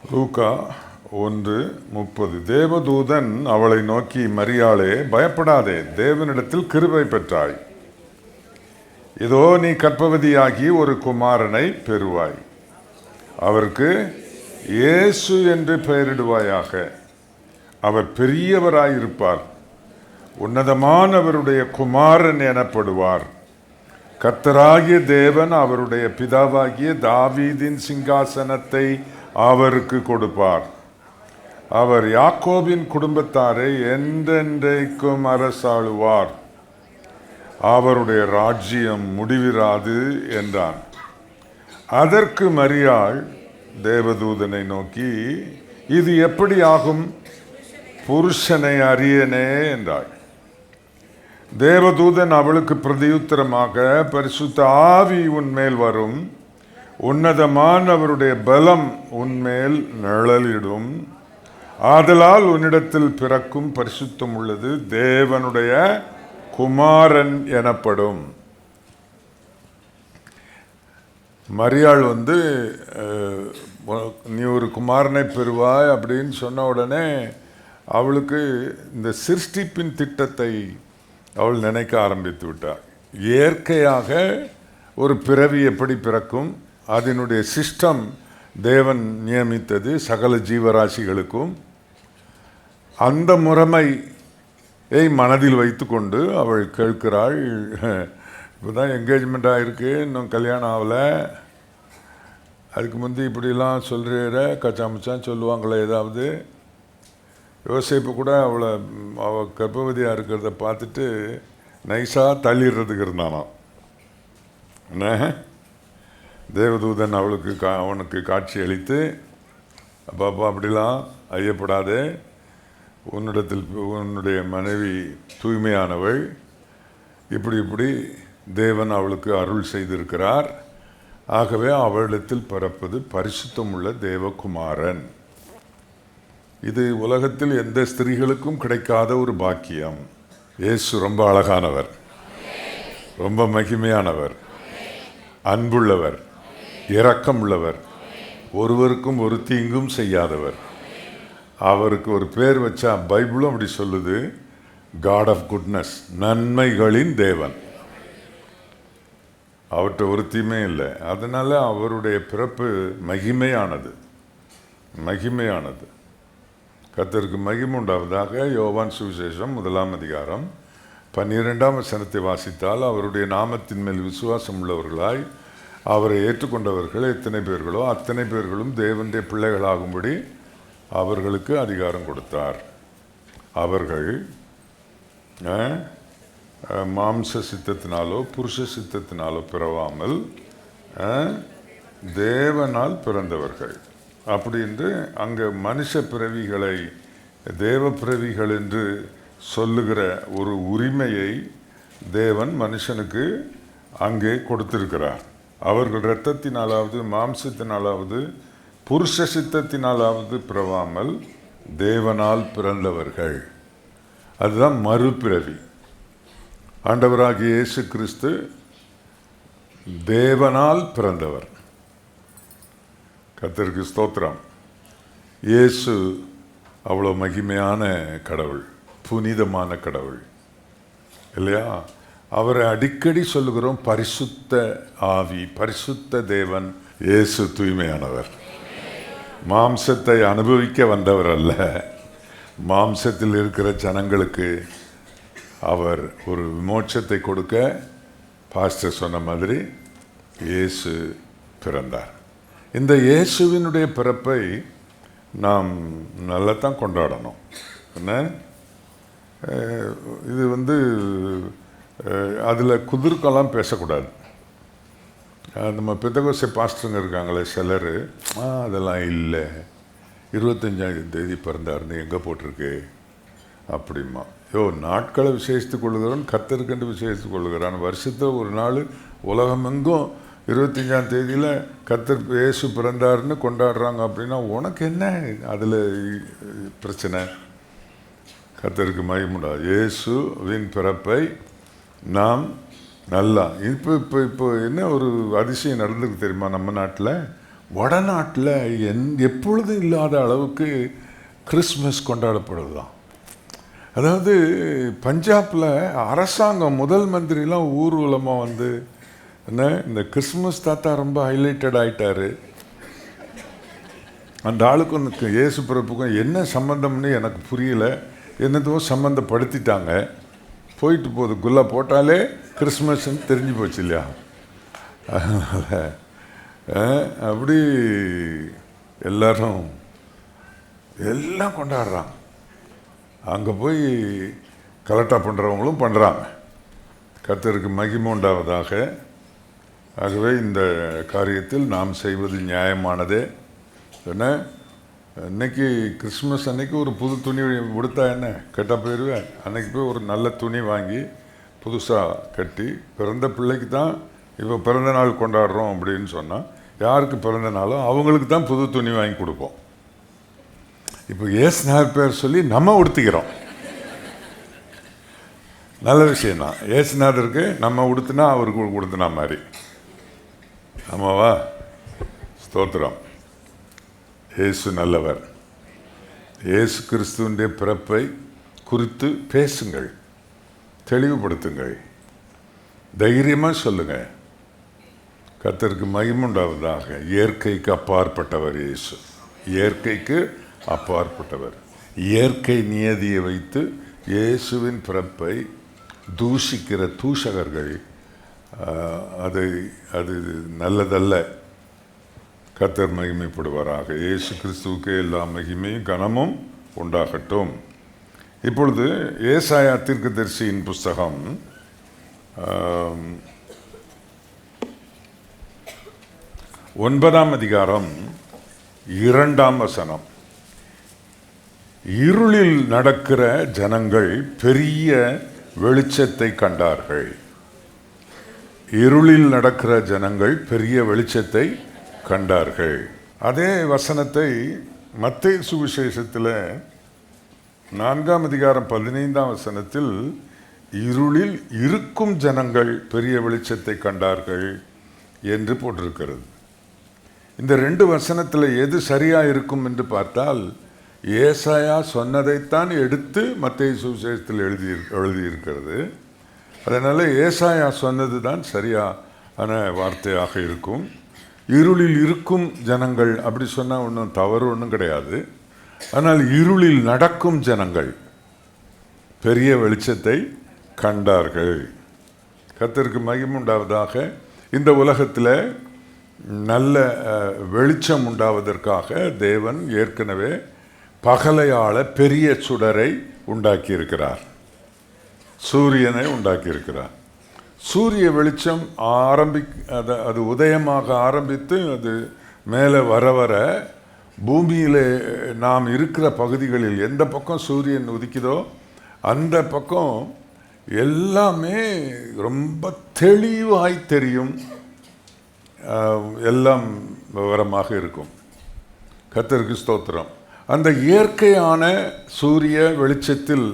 லூக்கா 1:30. தேவதூதன் அவளை நோக்கி, மரியாளே, பயப்படாதே, தேவனிடத்தில் கிருபை பெற்றாய். இதோ நீ கர்ப்பவதியாகி ஒரு குமாரனை பெறுவாய். அவருக்கு இயேசு என்று பெயரிடுவாயாக. அவர் பெரியவராயிருப்பார், உன்னதமானவருடைய குமாரன் எனப்படுவார். கர்த்தராகிய தேவன் அவருடைய பிதாவாகிய தாவீதின் சிங்காசனத்தை அவருக்கு கொடுப்பார். அவர் யாக்கோபின் குடும்பத்தாரை என்றென்றைக்கும் அரசாளுவார். அவருடைய ராஜ்யம் முடிவிராது என்றான். அதற்கு மரியாள் தேவதூதனை நோக்கி, இது எப்படி ஆகும்? புருஷனை அறியனே என்றாள். தேவதூதன் அவளுக்கு பிரதியுத்தரமாக, பரிசுத்த ஆவி உன்மேல் வரும், உன்னதமானவருடைய பலம் உன்மேல் நிழலிடும். ஆதலால் உன்னிடத்தில் பிறக்கும் பரிசுத்தம் உள்ளது தேவனுடைய குமாரன் எனப்படும். மரியாள் நீ ஒரு குமாரனை பெறுவாய் அப்படின்னு சொன்ன உடனே அவளுக்கு இந்த சிருஷ்டிப்பின் திட்டத்தை அவள் நினைக்க ஆரம்பித்து விட்டாள். இயற்கையாக ஒரு பிறவி எப்படி பிறக்கும், அதனுடைய சிஸ்டம் தேவன் நியமித்தது சகல ஜீவராசிகளுக்கும். அந்த முறைமையை மனதில் வைத்து கொண்டு அவள் கேட்கிறாள். இப்போதான் என்கேஜ்மெண்ட் ஆகிருக்கு, இன்னும் கல்யாணம் ஆகலை. அதுக்கு முந்தி இப்படிலாம் சொல்கிற கச்சாமுச்சான் சொல்லுவாங்களே ஏதாவது. யோசேப்பு கூட அவள் கர்ப்பவதியாக இருக்கிறத பார்த்துட்டு நைஸாக தள்ளிடுறதுக்கு இருந்தானாம். என்ன, தேவதூதன் அவனுக்கு காட்சி அளித்து, அப்பா அப்படிலாம் ஐயப்படாதே, உன்னுடைய மனைவி தூய்மையானவள், இப்படி தேவன் அவளுக்கு அருள் செய்திருக்கிறார். ஆகவே அவளிடத்தில் பிறப்பது பரிசுத்தமுள்ள தேவகுமாரன். இது உலகத்தில் எந்த ஸ்திரீகளுக்கும் கிடைக்காத ஒரு பாக்கியம். இயேசு ரொம்ப அழகானவர், ரொம்ப மகிமையானவர், அன்புள்ளவர், இரக்கம் உள்ளவர், ஒருவருக்கும் ஒரு தீங்கும் செய்யாதவர். அவருக்கு ஒரு பேர் வச்சா பைபிளும் அப்படி சொல்லுது, காட் ஆஃப் குட்னஸ், நன்மைகளின் தேவன். அவர்கிட்ட ஒரு தீமே இல்லை. அதனால அவருடைய பிறப்பு மகிமையானது. கர்த்தருக்கு மகிமை உண்டாவதாக. யோவான் சுவிசேஷம் 1:12 வாசித்தால், அவருடைய நாமத்தின் மேல் விசுவாசம் உள்ளவர்களாய் அவரை ஏற்றுக்கொண்டவர்கள் எத்தனை பேர்களோ அத்தனை பேர்களும் தேவனுடைய பிள்ளைகளாகும்படி அவர்களுக்கு அதிகாரம் கொடுத்தார். அவர்கள் மாம்ச சித்தத்தினாலோ புருஷ சித்தத்தினாலோ பிறவாமல் தேவனால் பிறந்தவர்கள். அப்படி என்று அங்கே மனுஷ பிறவிகளை தேவ பிறவிகள் என்று சொல்லுகிற ஒரு உரிமையை தேவன் மனுஷனுக்கு அங்கே கொடுத்திருக்கிறார். அவர்கள் இரத்தத்தினாலாவது மாம்சத்தினாலாவது புருஷ சித்தத்தினாலாவது பிறவாமல் தேவனால் பிறந்தவர்கள். அதுதான் மறுபிறவி. ஆண்டவராகிய இயேசு கிறிஸ்து தேவனால் பிறந்தவர். கர்த்தருக்கு ஸ்தோத்திரம். இயேசு அவ்வளோ மகிமையான கடவுள், புனிதமான கடவுள் இல்லையா? அவரை அடிக்கடி சொல்லுகிறோம், பரிசுத்த ஆவி, பரிசுத்த தேவன். இயேசு தூய்மையானவர், மாம்சத்தை அனுபவிக்க வந்தவர் அல்ல. மாம்சத்தில் இருக்கிற ஜனங்களுக்கு அவர் ஒரு விமோட்சத்தை கொடுக்க பாஸ்டர் சொன்ன மாதிரி இயேசு பிறந்தார். இந்த இயேசுவினுடைய பிறப்பை நாம் நல்லா தான் கொண்டாடணும். என்ன, இது அதில் குதிர்க்கெல்லாம் பேசக்கூடாது. நம்ம பெந்தகோஸ்தே பாஸ்டருங்க இருக்காங்களே சிலர், அதெல்லாம் இல்லை, 25ஆம் பிறந்தாருன்னு எங்கே போட்டிருக்கு அப்படிமா. நாட்களை விசேஷித்து கொள்ளுகிறான், கர்த்தருக்கென்று விசேஷித்து கொள்ளுகிறான். வருஷத்தில் ஒரு நாள் உலகமெங்கும் 25ஆம் கர்த்தர் இயேசு பிறந்தாருன்னு கொண்டாடுறாங்க. அப்படின்னா உனக்கு என்ன அதில் பிரச்சனை? கர்த்தருக்கு மகிமை. இயேசுவின் பிறப்பை நாம் நல்லா இப்போ என்ன ஒரு அதிசயம் நடந்துருக்கு தெரியுமா? நம்ம நாட்டில் வடநாட்டில் எப்பொழுதும் இல்லாத அளவுக்கு கிறிஸ்மஸ் கொண்டாடப்படுதுதான். அதாவது பஞ்சாபில் அரசாங்கம் முதல் மந்திரிலாம் ஊர்வலமாக வந்து என்ன இந்த கிறிஸ்மஸ் தாத்தா ரொம்ப ஹைலைட்டட் ஆகிட்டாரு. அந்த ஆளுக்கும் இயேசு பிறப்புக்கும் என்ன சம்மந்தம்னு எனக்கு புரியல. என்னதோ சம்மந்தப்படுத்திட்டாங்க. போயிட்டு போகுது, குல்லா போட்டாலே கிறிஸ்மஸ்ன்னு தெரிஞ்சு போச்சு இல்லையா? அதனால் அப்படி எல்லாரும் எல்லாம் கொண்டாடுறாங்க. அங்கே போய் கலெக்டா பண்ணுறவங்களும் பண்ணுறாங்க. கர்த்தருக்கு மகிமை உண்டாவதாக. ஆகவே இந்த காரியத்தில் நாம் செய்வது நியாயமானதே. என்ன இன்னைக்கு கிறிஸ்மஸ் அன்னைக்கு ஒரு புது துணி உடுத்தா என்ன கெட்டால் போயிடுவேன். அன்னைக்கு போய் ஒரு நல்ல துணி வாங்கி புதுசாக கட்டி, பிறந்த பிள்ளைக்கு தான் இப்போ பிறந்த நாள் கொண்டாடுறோம் அப்படின்னு சொன்னால், யாருக்கு பிறந்த நாளோ அவங்களுக்கு தான் புது துணி வாங்கி கொடுப்போம். இப்போ ஏசுநாதர் பேர் சொல்லி நம்ம உடுத்திக்கிறோம். நல்ல விஷயம்தான். ஏசுநாதருக்கு நம்ம உடுத்தினா அவருக்கு உடுத்தினா மாதிரி. ஆமாவா? ஸ்தோத்திரம். இயேசு நல்லவர். இயேசு கிறிஸ்துவினுடைய பிறப்பை குறித்து பேசுங்கள், தெளிவுபடுத்துங்கள், தைரியமாக சொல்லுங்கள். கர்த்தருக்கு மகிமை உண்டாவதாக. இயற்கைக்கு அப்பாற்பட்டவர் இயேசு. இயற்கைக்கு அப்பாற்பட்டவர். இயற்கை நியதியை வைத்து இயேசுவின் பிறப்பை தூஷிக்கிற தூஷகர்கள் அது நல்லதல்ல. கர்த்தர் மகிமைப்படுவாராக. இயேசு கிறிஸ்துவுக்கு எல்லா மகிமையும் கனமும் உண்டாகட்டும். இப்பொழுது ஏசாயா தீர்க்கதரிசியின் புஸ்தகம் 9ஆம் அதிகாரம் 2ஆம் வசனம். இருளில் நடக்கிற ஜனங்கள் பெரிய வெளிச்சத்தை கண்டார்கள். இருளில் நடக்கிற ஜனங்கள் பெரிய வெளிச்சத்தை கண்டார்கள். அதே வசனத்தை மத்தேயு சுவிசேஷத்தில் 4ஆம் அதிகாரம் 15ஆம் வசனத்தில் இருளில் இருக்கும் ஜனங்கள் பெரிய வெளிச்சத்தை கண்டார்கள் என்று போட்டிருக்கிறது. இந்த 2 வசனத்தில் எது சரியாக இருக்கும் என்று பார்த்தால், ஏசாயா சொன்னதைத்தான் எடுத்து மத்தேயு சுவிசேஷத்தில் எழுதியிருக்கிறது. அதனால் ஏசாயா சொன்னது தான் சரியான வார்த்தையாக இருக்கும். இருளில் இருக்கும் ஜனங்கள் அப்படி சொன்னால் ஒன்றும் தவறு ஒன்றும் கிடையாது. ஆனால் இருளில் நடக்கும் ஜனங்கள் பெரிய வெளிச்சத்தை கண்டார்கள். கர்த்தருக்கு மகிமை உண்டாவதாக. இந்த உலகத்தில் நல்ல வெளிச்சம் உண்டாவதற்காக தேவன் ஏற்கனவே பகலையாள பெரிய சுடரை உண்டாக்கியிருக்கிறார். சூரியனை உண்டாக்கியிருக்கிறார். சூரிய வெளிச்சம் அது உதயமாக ஆரம்பித்து அது மேலே வர வர பூமியில் நாம் இருக்கிற பகுதிகளில் எந்த பக்கம் சூரியன் உதிக்குதோ அந்த பக்கம் எல்லாமே ரொம்ப தெளிவாய் தெரியும், எல்லாம் விவரமாக இருக்கும். கர்த்தருக்கு ஸ்தோத்திரம். அந்த இயற்கையான சூரிய வெளிச்சத்தில்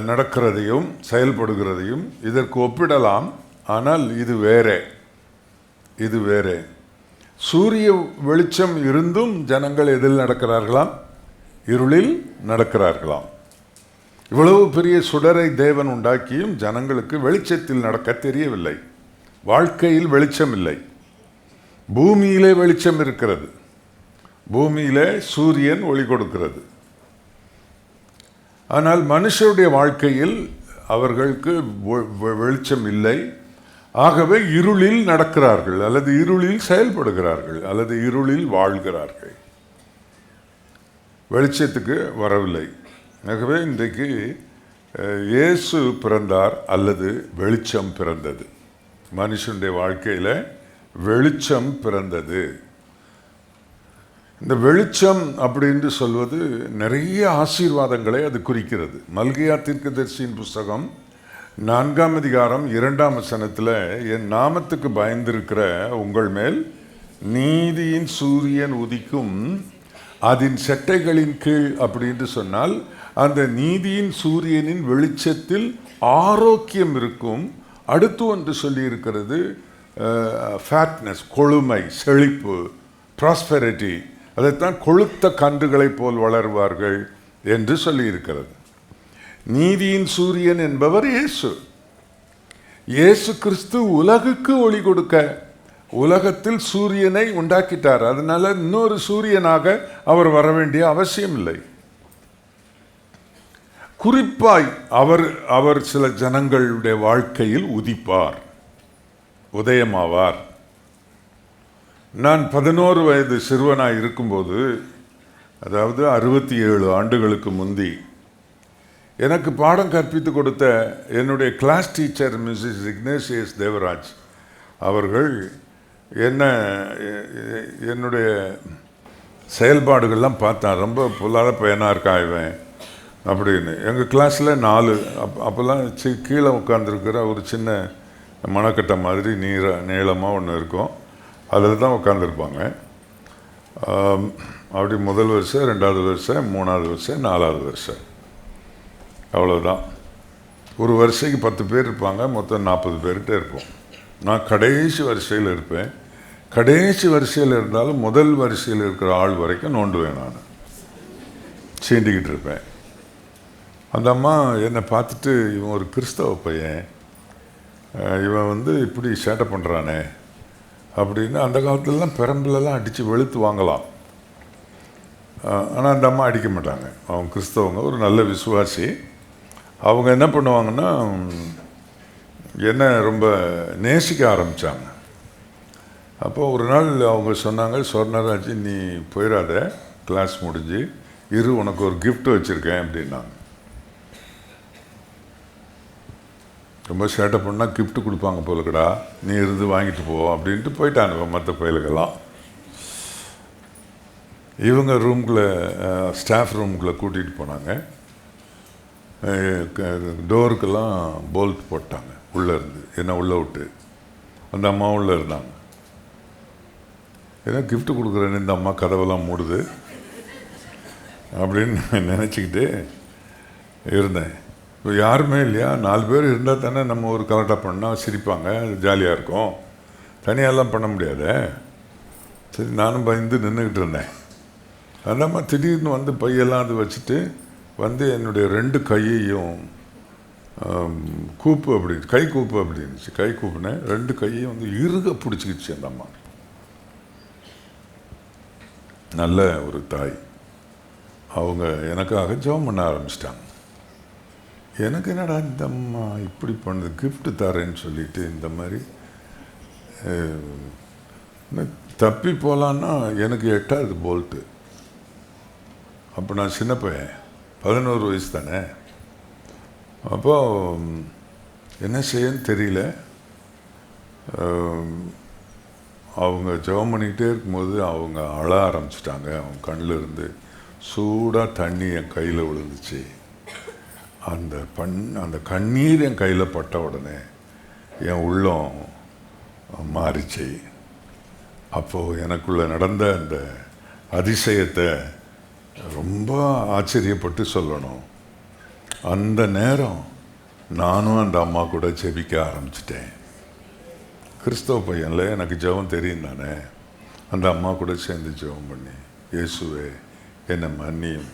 நடக்கிறதையும் செயல்படுகிறதையும் இதற்கு ஒப்பிடலாம். ஆனால் இது வேறே. சூரிய வெளிச்சம் இருந்தும் ஜனங்கள் எதில் நடக்கிறார்களாம்? இருளில் நடக்கிறார்களாம். இவ்வளவு பெரிய சுடரை தேவன் உண்டாக்கியும் ஜனங்களுக்கு வெளிச்சத்தில் நடக்க தெரியவில்லை. வாழ்க்கையில் வெளிச்சம் இல்லை. பூமியிலே வெளிச்சம் இருக்கிறது. பூமியிலே சூரியன் ஒளி கொடுக்கிறது. ஆனால் மனுஷருடைய வாழ்க்கையில் அவர்களுக்கு வெளிச்சம் இல்லை. ஆகவே இருளில் நடக்கிறார்கள், அல்லது இருளில் செயல்படுகிறார்கள், அல்லது இருளில் வாழ்கிறார்கள். வெளிச்சத்துக்கு வரவில்லை. ஆகவே இன்றைக்கு இயேசு பிறந்தார், அல்லது வெளிச்சம் பிறந்தது. மனுஷனுடைய வாழ்க்கையில் வெளிச்சம் பிறந்தது. இந்த வெளிச்சம் அப்படின்னு சொல்வது நிறைய ஆசீர்வாதங்களை அது குறிக்கிறது. மல்கியா தீர்க்கதரிசியின் புஸ்தகம் 4ஆம் அதிகாரம் 2ஆம் வசனத்தில், என் நாமத்துக்கு பயந்திருக்கிற உங்கள் மேல் நீதியின் சூரியன் உதிக்கும், அதன் செட்டைகளின் கீழ் அப்படின்னு சொன்னால் அந்த நீதியின் சூரியனின் வெளிச்சத்தில் ஆரோக்கியம் இருக்கும். அடுத்து ஒன்று சொல்லி இருக்கிறது, ஃபேட்னஸ், கொழுமை, செழிப்பு, ப்ராஸ்பெரிட்டி. அதைத்தான் கொழுத்த கன்றுகளைப் போல் வளருவார்கள் என்று சொல்லியிருக்கிறது. நீதியின் சூரியன் என்பவர் இயேசு. இயேசு கிறிஸ்து உலகுக்கு ஒளி கொடுக்க உலகத்தில் சூரியனை உண்டாக்கிட்டார். அதனால இன்னொரு சூரியனாக அவர் வர வேண்டிய அவசியம் இல்லை. குறிப்பாய் அவர் சில ஜனங்களுடைய வாழ்க்கையில் உதிப்பார், உதயமாவார். நான் 11 வயது சிறுவனாய் இருக்கும்போது, அதாவது 67 ஆண்டுகளுக்கு முந்தி, எனக்கு பாடம் கற்பித்து கொடுத்த என்னுடைய class teacher Mrs Ignatius Devaraj அவர்கள் என்னுடைய செயல்பாடுகள்லாம் பார்த்தேன். ரொம்ப பொல்லாத பையனாக இருக்கான் இவன் அப்படின்னு. எங்கள் கிளாஸில் 4 அப்போல்லாம் கீழே உட்காந்துருக்கிற ஒரு சின்ன மணக்கட்டை மாதிரி நீளமாக ஒன்று இருக்கும், அதில் தான் உட்காந்துருப்பாங்க. அப்படி முதல் வரிசை, 2வது வரிசை, 3வது வரிசை, 4வது வரிசை, அவ்வளோதான். ஒரு வரிசைக்கு 10 பேர் இருப்பாங்க, மொத்தம் 40 பேர்கிட்ட இருப்போம். நான் கடைசி வரிசையில் இருப்பேன். கடைசி வரிசையில் இருந்தாலும் முதல் வரிசையில் இருக்கிற ஆள் வரைக்கும் நோண்டுவேன். நான் சீண்டிக்கிட்டு இருப்பேன். அந்த அம்மா என்னை பார்த்துட்டு, இவன் ஒரு கிறிஸ்தவ பையன், இவன் இப்படி சேட்டை பண்ணுறானே அப்படின்னு. அந்த காலத்துலலாம் பெரம்புலலாம் அடித்து வெளுத்து வாங்கலாம். ஆனால் அந்த அம்மா அடிக்க மாட்டாங்க. அவங்க கிறிஸ்தவங்க, ஒரு நல்ல விசுவாசி. அவங்க என்ன பண்ணுவாங்கன்னா, என்ன ரொம்ப நேசிக்க ஆரம்பித்தாங்க. அப்போ ஒரு நாள் அவங்க சொன்னாங்க, சொர்ணராஜ் நீ போயிடாத, கிளாஸ் முடிஞ்சு இரு, உனக்கு ஒரு கிஃப்ட் வச்சுருக்கேன் அப்படின்னாங்க. ரொம்ப சேட்டை பண்ணால் கிஃப்ட் கொடுப்பாங்க போலக்கடா, நீ இருந்து வாங்கிட்டு போ அப்படின்ட்டு போயிட்டாங்க மற்ற பயலுக்கெல்லாம். இவங்க ரூம்குள்ளே, ஸ்டாஃப் ரூம்குள்ளே கூட்டிகிட்டு போனாங்க. டோருக்கெல்லாம் போல்ட் போட்டாங்க உள்ளே இருந்து, என்ன உள்ளே விட்டு. அந்த அம்மா உள்ளே இருந்தாங்க. ஏன்னா கிஃப்ட் கொடுக்குறேன்னு இந்த அம்மா கதவெல்லாம் மூடுது அப்படின்னு நினச்சிக்கிட்டு இருந்தேன். இப்போ யாருமே இல்லையா, 4 பேர் இருந்தால் தானே நம்ம ஒரு கலெக்டாக பண்ணால் சிரிப்பாங்க, ஜாலியாக இருக்கும். தனியாலாம் பண்ண முடியாத. சரி, நானும் பயந்து நின்றுக்கிட்டு இருந்தேன். அந்த அம்மா திடீர்னு பையெல்லாம் அது வச்சுட்டு என்னுடைய 2 கையையும் கூப்பு அப்படி, கை கூப்பு அப்படி இருந்துச்சு. கை கூப்புனேன், 2 கையையும் இறுக பிடிச்சிக்கிச்சு அந்த அம்மா. நல்ல ஒரு தாய். அவங்க எனக்காக ஜெபம் பண்ண ஆரம்பிச்சிட்டாங்க. எனக்கு என்னடா இந்த அம்மா இப்படி பண்ணுது, கிஃப்ட் தரேன்னு சொல்லிட்டு இந்த மாதிரி தப்பி போகலான்னா எனக்கு எட்டாது போல்ட்டு. அப்போ நான் சின்ன பையன், 11 வயசு தானே. அப்போது என்ன செய்யன்னு தெரியல. அவங்க ஜெபம் பண்ணிக்கிட்டே இருக்கும்போது அவங்க அழ ஆரம்பிச்சிட்டாங்க. அவங்க கண்ணில் இருந்து சூடாக தண்ணி என் கையில் விழுந்துச்சு. அந்த கண்ணீர் என் கையில் பட்ட உடனே என் உள்ளம் மாறிச்சு. அப்போது எனக்குள்ளே நடந்த அந்த அதிசயத்தை ரொம்ப ஆச்சரியப்பட்டு சொல்லணும். அந்த நேரம் நானும் அந்த அம்மா கூட ஜெபிக்க ஆரம்பிச்சிட்டேன். கிறிஸ்தவ பையன்ல எனக்கு ஜெபம் தெரியும் தானே. அந்த அம்மா கூட சேர்ந்து ஜெபம் பண்ணி, இயேசுவே என்னை மன்னியும்,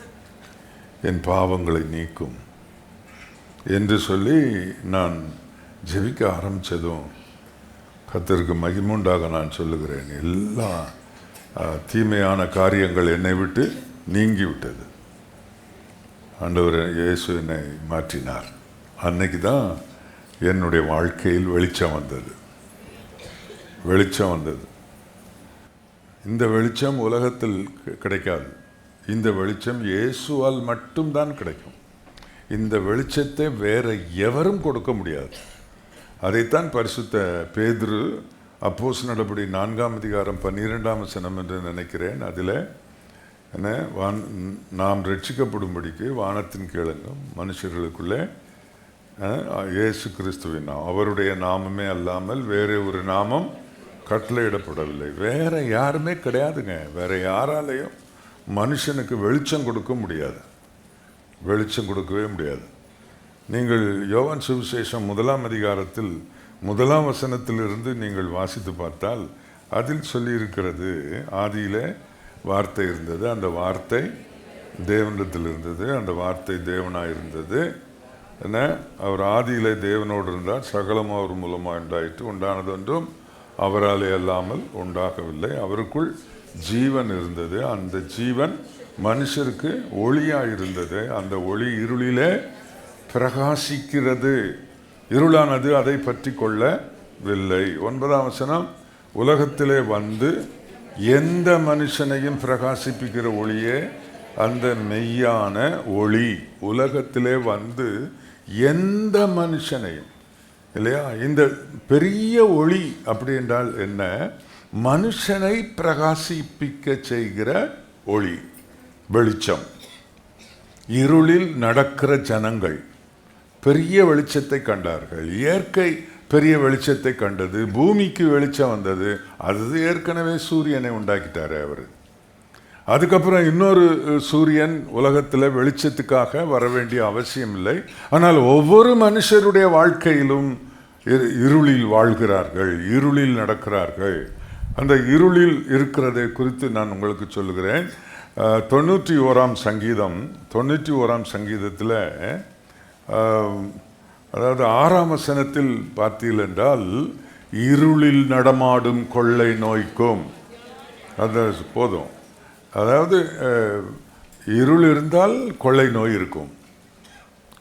என் பாவங்களை நீக்கும் என்று சொல்லி நான் ஜெபிக்க ஆரம்பித்ததும் கர்த்தருக்கு மகிமுண்டாக நான் சொல்லுகிறேன், எல்லா தீமையான காரியங்கள் என்னை விட்டு நீங்கி விட்டது. ஆண்டவர் இயேசு என்னை மாற்றினார். அன்னைக்கு தான் என்னுடைய வாழ்க்கையில் வெளிச்சம் வந்தது. இந்த வெளிச்சம் உலகத்தில் கிடைக்காது. இந்த வெளிச்சம் இயேசுவால் மட்டும்தான் கிடைக்கும். இந்த வெளிச்சத்தை வேற எவரும் கொடுக்க முடியாது. அதைத்தான் பரிசுத்த பேதுரு அப்போஸ்தலர் நடபடி 4ஆம் அதிகாரம் 12ஆம் வசனம் என்று நினைக்கிறேன். அதில் என்ன, நாம் ரட்சிக்கப்படும்படிக்கு வானத்தின் கீழெங்கும் மனுஷர்களுக்குள்ளே இயேசு கிறிஸ்துவின் நாமம், அவருடைய நாமமே அல்லாமல் வேற ஒரு நாமம் கட்டளையிடப்படவில்லை. வேற யாருமே கிடையாதுங்க. வேற யாராலையும் மனுஷனுக்கு வெளிச்சம் கொடுக்க முடியாது. வெளிச்சம் கொடுக்கவே முடியாது. நீங்கள் யோவான் சுவிசேஷம் 1ஆம் அதிகாரத்தில் 1ஆம் வசனத்திலிருந்து நீங்கள் வாசித்து பார்த்தால் அதில் சொல்லியிருக்கிறது, ஆதியிலே வார்த்தை இருந்தது, அந்த வார்த்தை தேவனிடத்தில் இருந்தது, அந்த வார்த்தை தேவனாக இருந்தது. என்ன, அவர் ஆதியிலே தேவனோடு இருந்தார், சகலம் அவர் மூலமாக உண்டாயிற்று, உண்டானதொன்றும் அவராலே அல்லாமல் உண்டாகவில்லை. அவருக்குள் ஜீவன் இருந்தது, அந்த ஜீவன் மனுஷருக்கு ஒளியாக இருந்தது, அந்த ஒளி இருளிலே பிரகாசிக்கிறது, இருளானது அதை பற்றி கொள்ளவில்லை. 9ஆம் வசனம், உலகத்திலே வந்து எந்த மனுஷனையும் பிரகாசிப்பிக்கிற ஒளியே அந்த மெய்யான ஒளி. உலகத்திலே வந்து எந்த மனுஷனையும், இல்லையா, இந்த பெரிய ஒளி அப்படி என்றால் என்ன? மனுஷனை பிரகாசிப்பிக்க செய்கிற ஒளி, வெளிச்சம். இருளில் நடக்கிற ஜனங்கள் பெரிய வெளிச்சத்தை கண்டார்கள். இயற்கை பெரிய வெளிச்சத்தை கண்டது, பூமிக்கு வெளிச்சம் வந்தது. அது ஏற்கனவே சூரியனை உண்டாக்கிட்டாரு அவர். அதுக்கப்புறம் இன்னொரு சூரியன் உலகத்தில் வெளிச்சத்துக்காக வர வேண்டிய அவசியம் இல்லை. ஆனால் ஒவ்வொரு மனுஷருடைய வாழ்க்கையிலும் இருளில் வாழ்கிறார்கள், இருளில் நடக்கிறார்கள். அந்த இருளில் இருக்கிறதை குறித்து நான் உங்களுக்கு சொல்லுகிறேன். 91ஆம் சங்கீதம், 91ஆம் சங்கீதத்தில் அதாவது 6ஆம் வசனத்தில் பார்த்தீர்கள் என்றால், இருளில் நடமாடும் கொள்ளை நோய்க்கும், அது போதும். அதாவது இருள் இருந்தால் கொள்ளை நோய் இருக்கும்,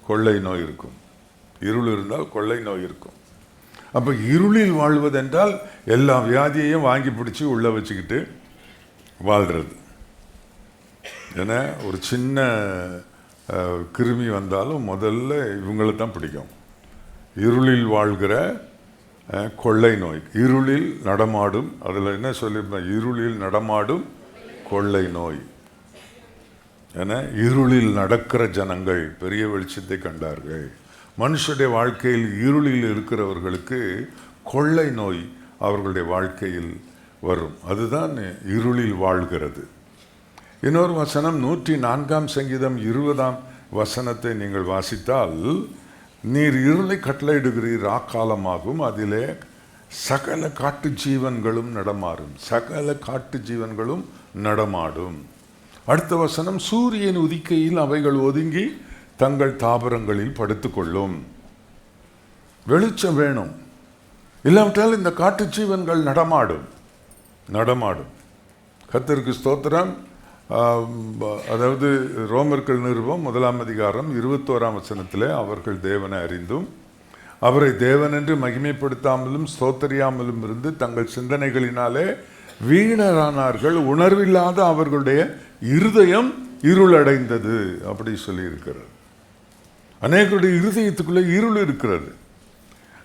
கொள்ளை நோய் இருக்கும். இருள் இருந்தால் கொள்ளை நோய் இருக்கும். அப்போ இருளில் வாழ்வதென்றால் எல்லா வியாதியையும் வாங்கி பிடிச்சி உள்ளே வச்சுக்கிட்டு வாழ்கிறது. ஏன்னா ஒரு சின்ன கிருமி வந்தாலும் முதல்ல இவங்களை தான் பிடிக்கும். இருளில் வாழ்கிற கொள்ளை நோய், இருளில் நடமாடும், அதில் என்ன சொல்லியிருப்பேன், இருளில் நடமாடும் கொள்ளை நோய். ஏன்னா இருளில் நடக்கிற ஜனங்கள் பெரிய வெளிச்சத்தை கண்டார்கள். மனுஷனுடைய வாழ்க்கையில் இருளில் இருக்கிறவர்களுக்கு கொள்ளை நோய் அவர்களுடைய வாழ்க்கையில் வரும். அதுதான் இருளில் வாழ்கிறது. இன்னொரு வசனம் 104ஆம் சங்கீதம் 20ஆம் வசனத்தை நீங்கள் வாசித்தால், நீர் இருளை கட்டளையிடுகிறீர், ராக்காலமாகும், அதிலே சகல காட்டு ஜீவன்களும் நடமாடும், சகல காட்டு ஜீவன்களும் நடமாடும். அடுத்த வசனம், சூரியன் உதிக்கையில் அவைகள் ஒதுங்கி தங்கள் தாபரங்களில் படுத்துக்கொள்ளும். வெளிச்சம் வேணும், இல்லாவிட்டால் இந்த காட்டு ஜீவன்கள் நடமாடும். கர்த்தருக்கு ஸ்தோத்திரம். அதாவது ரோமர்கள் நிருபம் 1ஆம் அதிகாரம் 21ஆம் வசனத்தில், அவர்கள் தேவனை அறிந்தும் அவரை தேவன் என்று மகிமைப்படுத்தாமலும் ஸ்தோத்தரியாமலும் இருந்து தங்கள் சிந்தனைகளினாலே வீணரானார்கள், உணர்வில்லாத அவர்களுடைய இருதயம் இருளடைந்தது அப்படி சொல்லியிருக்கிறது. அநேகருடைய இருதயத்துக்குள்ளே இருள் இருக்கிறது.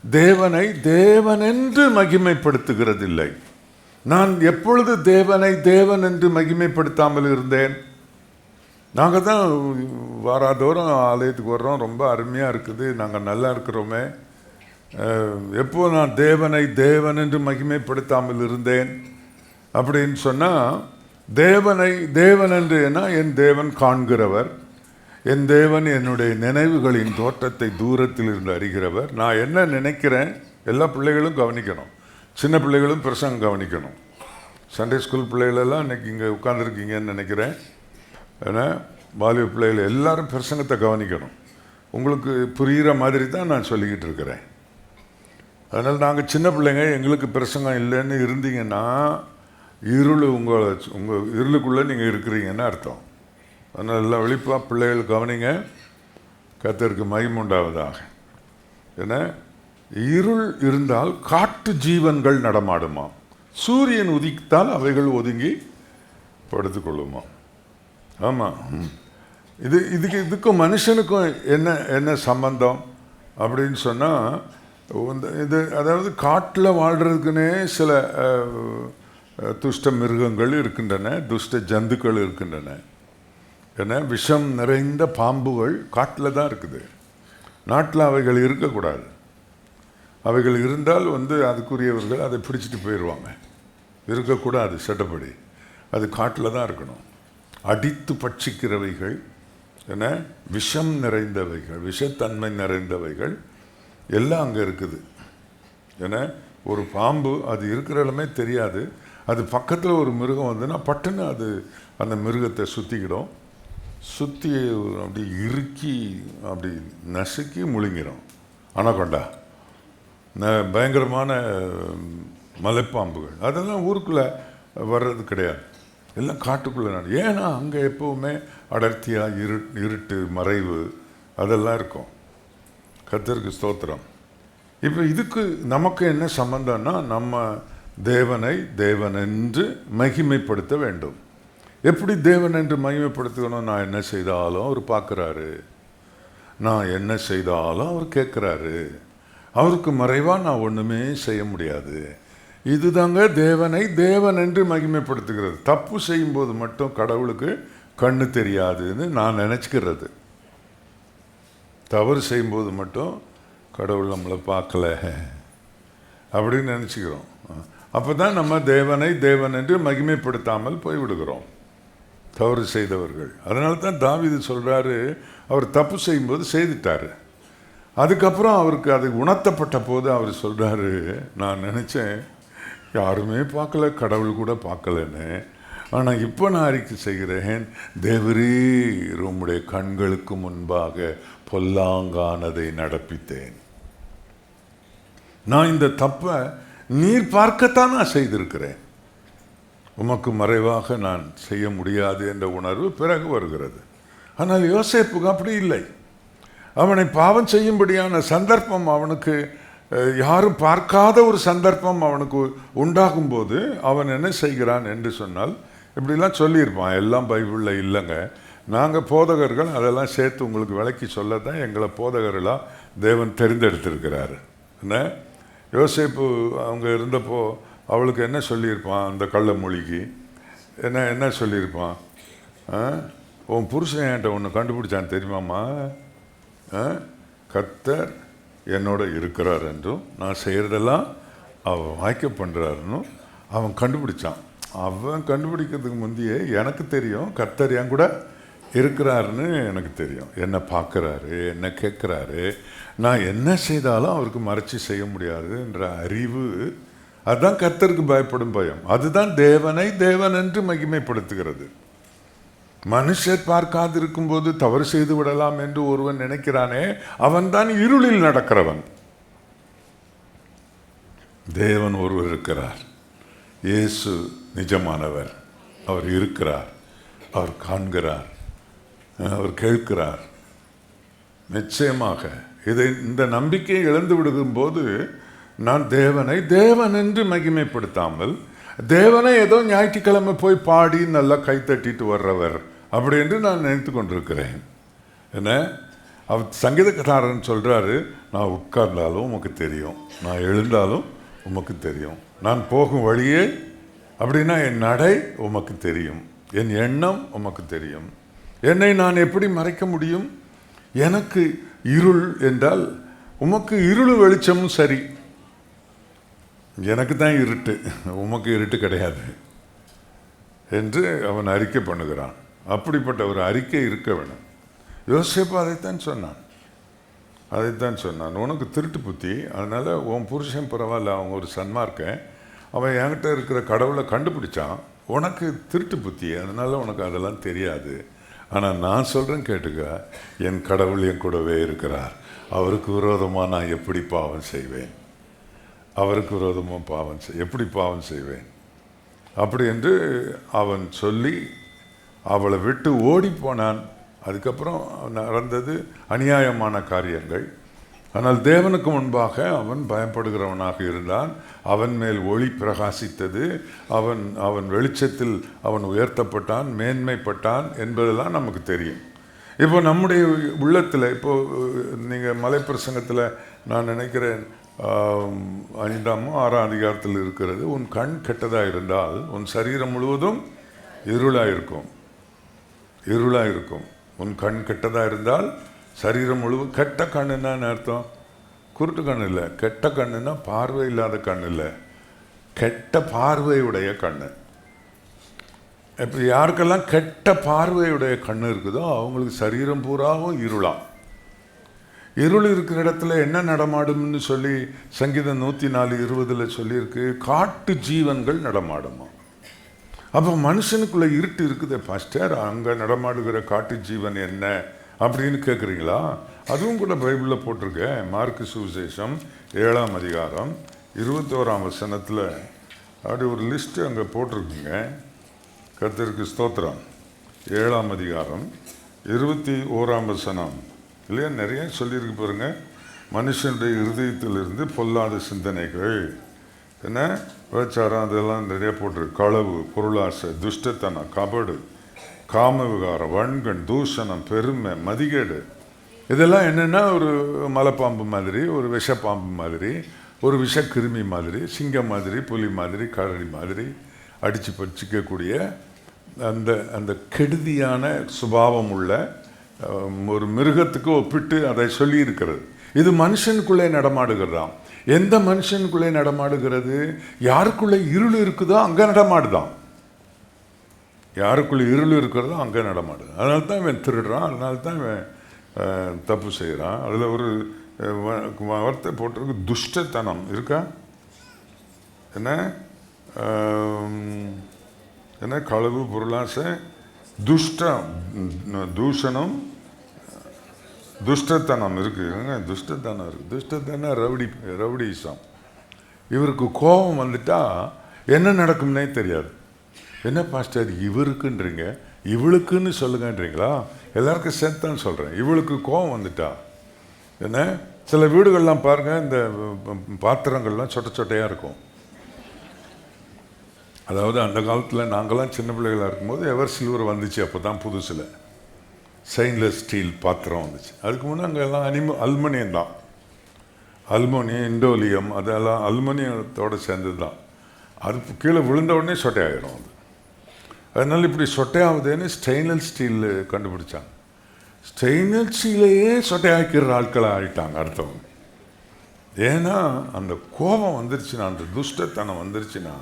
தேவனை தேவனென்று மகிமைப்படுத்துகிறதில்லை. நான் எப்பொழுது தேவனை தேவன் என்று மகிமைப்படுத்தாமல் இருந்தேன்? நாங்கள் தான் வாராதோறும் ஆலயத்துக்கு வர்றோம், ரொம்ப அருமையாக இருக்குது, நாங்கள் நல்லா இருக்கிறோமே. எப்போ நான் தேவனை தேவன் என்று மகிமைப்படுத்தாமல் இருந்தேன் அப்படின்னு சொன்னால், தேவனை தேவன் என்று என்ன, என் தேவன் காண்கிறவர், என் தேவன் என்னுடைய நினைவுகளின் தோற்றத்தை தூரத்தில் இருந்து அறிகிறவர். நான் என்ன நினைக்கிறேன் எல்லா பிள்ளைகளும் கவனிக்கணும், சின்ன பிள்ளைகளும் பிரசங்கம் கவனிக்கணும். சண்டே ஸ்கூல் பிள்ளைகளெல்லாம் இன்றைக்கி இங்கே உட்காந்துருக்கீங்கன்னு நினைக்கிறேன். ஏன்னா பாலிய பிள்ளைகள் எல்லாரும் பிரசங்கத்தை கவனிக்கணும். உங்களுக்கு புரிகிற மாதிரி தான் நான் சொல்லிக்கிட்டு இருக்கிறேன். அதனால் நாங்கள் சின்ன பிள்ளைங்க, எங்களுக்கு பிரசங்கம் இல்லைன்னு இருந்தீங்கன்னா இருள் உங்கள் இருளுக்குள்ளே நீங்கள் இருக்கிறீங்கன்னு அர்த்தம். அதனால் எல்லாம் விழிப்பாக பிள்ளைகள் கவனிங்க. கர்த்தருக்கு மகிமை உண்டாவதாக. ஏன்னா இருள் இருந்தால் காட்டு ஜீவன்கள் நடமாடுமா, சூரியன் உதித்தால் அவைகள் ஒதுங்கி படுத்துக்கொள்ளுமா. ஆமாம், இதுக்கும் மனுஷனுக்கும் என்ன சம்பந்தம் அப்படின்னு சொன்னால், இது அதாவது காட்டில் வாழ்கிறதுக்குன்னே சில துஷ்ட மிருகங்கள் இருக்கின்றன, துஷ்ட ஜந்துக்கள் இருக்கின்றன. ஏன்னா விஷம் நிறைந்த பாம்புகள் காட்டில் தான் இருக்குது. நாட்டில் அவைகள் இருக்கக்கூடாது. அவைகள் இருந்தால் அதுக்குரியவர்கள் அதை பிடிச்சிட்டு போயிடுவாங்க. இருக்கக்கூடாது சட்டப்படி. அது காட்டில் தான் இருக்கணும். அடித்து பட்சிக்கிறவைகள், ஏன்னா விஷம் நிறைந்தவைகள், விஷத்தன்மை நிறைந்தவைகள் எல்லாம் அங்கே இருக்குது. ஏன்னா ஒரு பாம்பு அது இருக்கிற இடமே தெரியாது, அது பக்கத்தில் ஒரு மிருகம் வந்துன்னா பட்டுன்னு அது அந்த மிருகத்தை சுற்றிக்கிடும், சுற்றி அப்படி இறுக்கி அப்படி நசுக்கி முழுங்கிடும். அனகொண்டா பயங்கரமான மலைப்பாம்புகள் அதெல்லாம் ஊருக்குள்ளே வர்றது கிடையாது, எல்லாம் காட்டுக்குள்ளே ஏன்னா அங்கே எப்போவுமே அடர்த்தியாக இருட்டு மறைவு அதெல்லாம் இருக்கும். கர்த்தருக்கு ஸ்தோத்திரம். இப்போ இதுக்கு நமக்கு என்ன சம்பந்தம்னா, நம்ம தேவனை தேவன் என்று மகிமைப்படுத்த வேண்டும். எப்படி தேவன் என்று மகிமைப்படுத்தணும்? நான் என்ன செய்தாலும் அவர் பார்க்குறாரு, நான் என்ன செய்தாலும் அவர் கேட்குறாரு, அவருக்கு மறைவாக நான் ஒன்றுமே செய்ய முடியாது. இதுதாங்க தேவனை தேவன் என்று மகிமைப்படுத்துகிறது. தப்பு செய்யும்போது மட்டும் கடவுளுக்கு கண்ணு தெரியாதுன்னு நான் நினச்சிக்கிறது. தவறு செய்யும்போது மட்டும் கடவுள் நம்மளை பார்க்கல அப்படின்னு நினச்சிக்கிறோம். அப்போ தான் நம்ம தேவனை தேவன் என்று மகிமைப்படுத்தாமல் போய்விடுகிறோம் தவறு செய்தவர்கள். அதனால தான் தாவீது சொல்கிறாரு, அவர் தப்பு செய்யும்போது செய்துட்டார், அதுக்கப்புறம் அவருக்கு அது உணர்த்தப்பட்ட போது அவர் சொல்கிறாரு, நான் நினச்சேன் யாருமே பார்க்கல, கடவுள் கூட பார்க்கலன்னு, ஆனால் இப்போ நான் அறிக்கை செய்கிறேன், தேவரீர் உம்முடைய கண்களுக்கு முன்பாக பொல்லாங்கானதை நடப்பித்தேன். நான் இந்த தப்பை நீர் பார்க்கத்தான் நான் செய்திருக்கிறேன், உமக்கு மறைவாக நான் செய்ய முடியாது என்ற உணர்வு பிறகு வருகிறது. ஆனால் யோசேப்புக்கு அப்படி இல்லை. அவனை பாவம் செய்யும்படியான சந்தர்ப்பம் அவனுக்கு, யாரும் பார்க்காத ஒரு சந்தர்ப்பம் அவனுக்கு உண்டாகும் போது அவன் என்ன செய்கிறான் என்று சொன்னால், இப்படிலாம் சொல்லியிருப்பான். எல்லாம் பைபிளில் இல்லைங்க, நாங்கள் போதகர்கள் அதெல்லாம் சேர்த்து உங்களுக்கு விளக்கி சொல்ல தான் எங்களை போதகர்களாக தேவன் தெரிந்தெடுத்திருக்கிறாரு. என்ன யோசேப்பு அவங்க இருந்தப்போ அவளுக்கு என்ன சொல்லியிருப்பான்? அந்த கள்ள மொழிக்கு என்ன சொல்லியிருப்பான்? உன் புருஷன் என்கிட்ட ஒன்று கண்டுபிடிச்சான் தெரியுமாம்மா, கர்த்தர் என்னோட இருக்கிறார் என்றும் நான் செய்கிறதெல்லாம் அவன் வாய்க்க பண்ணுறாருன்னு அவன் கண்டுபிடிச்சான். அவன் கண்டுபிடிக்கிறதுக்கு முந்தையே எனக்கு தெரியும் கர்த்தர் என் கூட இருக்கிறாருன்னு எனக்கு தெரியும், என்னை பார்க்குறாரு, என்ன கேட்குறாரு, நான் என்ன செய்தாலும் அவருக்கு மறைச்சி செய்ய முடியாது என்ற அறிவு, அதுதான் கர்த்தருக்கு பயப்படும் பயம். அதுதான் தேவனை தேவன் என்று மகிமைப்படுத்துகிறது. மனுஷர் பார்க்காது இருக்கும்போது தவறு செய்து விடலாம் என்று ஒருவன் நினைக்கிறானே, அவன்தான் இருளில் நடக்கிறவன். தேவன் ஒருவர் இருக்கிறார், இயேசு நிஜமானவர், அவர் இருக்கிறார், அவர் காண்கிறார், அவர் கேட்கிறார். நிச்சயமாக இந்த நம்பிக்கையை இழந்து விடும்போது நான் தேவனை தேவன் என்று மகிமைப்படுத்தாமல், தேவனை ஏதோ ஞாயிற்றுக்கிழமை போய் பாடி நல்லா கைத்தட்டிட்டு வர்றவர் அப்படி என்று நான் நினைத்து கொண்டிருக்கிறேன். என்ன அவர் சங்கீதக்காரன் சொல்கிறாரு, நான் உட்கார்ந்தாலும் உமக்கு தெரியும், நான் எழுந்தாலும் உமக்கு தெரியும், நான் போகும் வழியே அப்படின்னா என் நடை உமக்கு தெரியும், என் எண்ணம் உமக்கு தெரியும், என்னை நான் எப்படி மறைக்க முடியும்? எனக்கு இருள் என்றால் உமக்கு இருள் வெளிச்சமும் சரி, எனக்கு தான் இருட்டு, உமக்கு இருட்டு கிடையாது என்று அவன் அறிக்கை பண்ணுகிறான். அப்படிப்பட்ட ஒரு அறிக்கை இருக்க வேணும். யோசேப்பு அதைத்தான் சொன்னான், உனக்கு திருட்டு புத்தி, அதனால் உன் புருஷன் பரவாயில்ல, அவங்க ஒரு சன்மார்க்கன், அவன் என்கிட்ட இருக்கிற கடவுளை கண்டுபிடிச்சான், உனக்கு திருட்டு புத்தி, அதனால் உனக்கு அதெல்லாம் தெரியாது. ஆனால் நான் சொல்கிறேன் கேட்டுக்க, என் கடவுள் என் கூடவே இருக்கிறார், அவருக்கு விரோதமாக நான் எப்படி பாவம் செய்வேன், அவருக்கு விரோதமாக எப்படி பாவம் செய்வேன் அப்படி என்று அவன் சொல்லி அவளை விட்டு ஓடி போனான். அதுக்கப்புறம் நடந்தது அநியாயமான காரியங்கள். ஆனால் தேவனுக்கு முன்பாக அவன் பயப்படுகிறவனாக இருந்தான், அவன் மேல் ஒளி பிரகாசித்தது, அவன் வெளிச்சத்தில் அவன் உயர்த்தப்பட்டான், மேன்மைப்பட்டான் என்பதெல்லாம் நமக்கு தெரியும். இப்போ நம்முடைய உள்ளத்தில், இப்போது நீங்கள் மலைப்பிரசங்கத்தில் நான் நினைக்கிறேன் 5ஆம் 6ஆம் அதிகாரத்தில் இருக்கிறது, உன் கண் கெட்டதாக இருந்தால் உன் சரீரம் முழுவதும் இருளாக இருக்கும். உன் கண் கெட்டதாக இருந்தால் சரீரம் முழுவதும், கெட்ட கண்ணுன்னா அர்த்தம் குருட்டு கண் இல்லை, கெட்ட கண்ணுன்னா பார்வை இல்லாத கண் இல்லை, கெட்ட பார்வையுடைய கண். இப்போ யாருக்கெல்லாம் கெட்ட பார்வையுடைய கண் இருக்குதோ அவங்களுக்கு சரீரம் பூராவும் இருளாம். இருள் இருக்கிற இடத்துல என்ன நடமாடும்னு சொல்லி சங்கீதம் 104:20 சொல்லியிருக்கு, காட்டு ஜீவன்கள் நடமாடுமா. அப்போ மனுஷனுக்குள்ள இருட்டு இருக்குது பாஸ்டர், அங்கே நடமாடுகிற காட்டு ஜீவன் என்ன அப்படின்னு கேட்குறீங்களா? அதுவும் கூட பைபிளில் போட்டிருக்க. மார்க்கு சுவிசேஷம் 7ஆம் அதிகாரம் 21ஆம் வசனத்தில் அப்படி ஒரு லிஸ்ட்டு அங்கே போட்டிருக்குங்க. கர்த்தருக்கு ஸ்தோத்திரம். 7ஆம் அதிகாரம் 21ஆம் வசனம் இல்லையா, நிறைய சொல்லியிருக்கு பாருங்க. மனுஷனுடைய இருதயத்திலிருந்து பொல்லாத சிந்தனைகள், என்ன விபச்சாரம், அதெல்லாம் நிறைய போட்டிருக்கு. களவு, பொருளாசை, துஷ்டத்தனம், கபடு, காம விகாரம், வன்கண், தூஷணம், பெருமை, மதிகேடு, இதெல்லாம் என்னென்னா ஒரு மலைப்பாம்பு மாதிரி, ஒரு விஷப்பாம்பு மாதிரி, ஒரு விஷக்கிருமி மாதிரி, சிங்கம் மாதிரி, புலி மாதிரி, கரடி மாதிரி அடித்து பறிச்சிக்கக்கூடிய அந்த அந்த கெடுதியான சுபாவம் உள்ள ஒரு மிருகத்துக்கு ஒப்பிட்டு அதை சொல்லியிருக்கிறது. இது மனுஷனுக்குள்ளே நடமாடுகிறதாம். எந்த மனுஷனுக்குள்ளே நடமாடுகிறது? யாருக்குள்ளே இருள் இருக்குதோ அங்கே நடமாடுதான். யாருக்குள்ளே இருள் இருக்கிறதோ அங்கே நடமாடுது. அதனால தான் இவன் திருடுறான், அதனால தான் இவன் தப்பு செய்கிறான். அதில் ஒரு வார்த்தை போட்டிருக்கு, துஷ்டத்தனம் இருக்கா? என்ன என்ன களவு, பொருளாசை, தூஷணம், துஷ்டத்தனம் இருக்குங்க. துஷ்டத்தனம் இருக்குது. துஷ்டத்தனம் ரவுடிசம். இவருக்கு கோபம் வந்துட்டா என்ன நடக்கும்னே தெரியாது. என்ன பாஸ்டர் இவருக்குன்றீங்க, இவளுக்குன்னு சொல்லுங்கன்றீங்களா? எல்லாருக்கும் சேர்த்தான் சொல்கிறேன். இவளுக்கு கோபம் வந்துட்டா என்ன, சில வீடுகள்லாம் பாருங்கள், இந்த பாத்திரங்கள்லாம் சொட்டை சொட்டையாக இருக்கும். அதாவது அந்த காலத்தில் நாங்கள்லாம் சின்ன பிள்ளைகளாக இருக்கும்போது எவர் சில்வர் வந்துச்சு. அப்போ தான் புதுசில் ஸ்டெயின்லெஸ் ஸ்டீல் பாத்திரம் வந்துச்சு. அதுக்கு முன்னே அங்கே எல்லாம் அலுமினியம் தான். அலுமினியம், இண்டோலியம், அதெல்லாம் அலுமினியத்தோடு சேர்ந்தது தான். அது கீழே விழுந்த உடனே சொட்டையாயிரும். அது அதனால் இப்படி சொட்டையாகுதுன்னு ஸ்டெயின்லெஸ் ஸ்டீல் கண்டுபிடிச்சாங்க. ஸ்டெயின்லெஸ் ஸ்டீலையே சொட்டையாக்கிற ஆட்களாக ஆகிட்டாங்க அடுத்தவங்க. ஏன்னா அந்த கோபம் வந்துருச்சுன்னா, அந்த துஷ்டத்தனம் வந்துருச்சுன்னா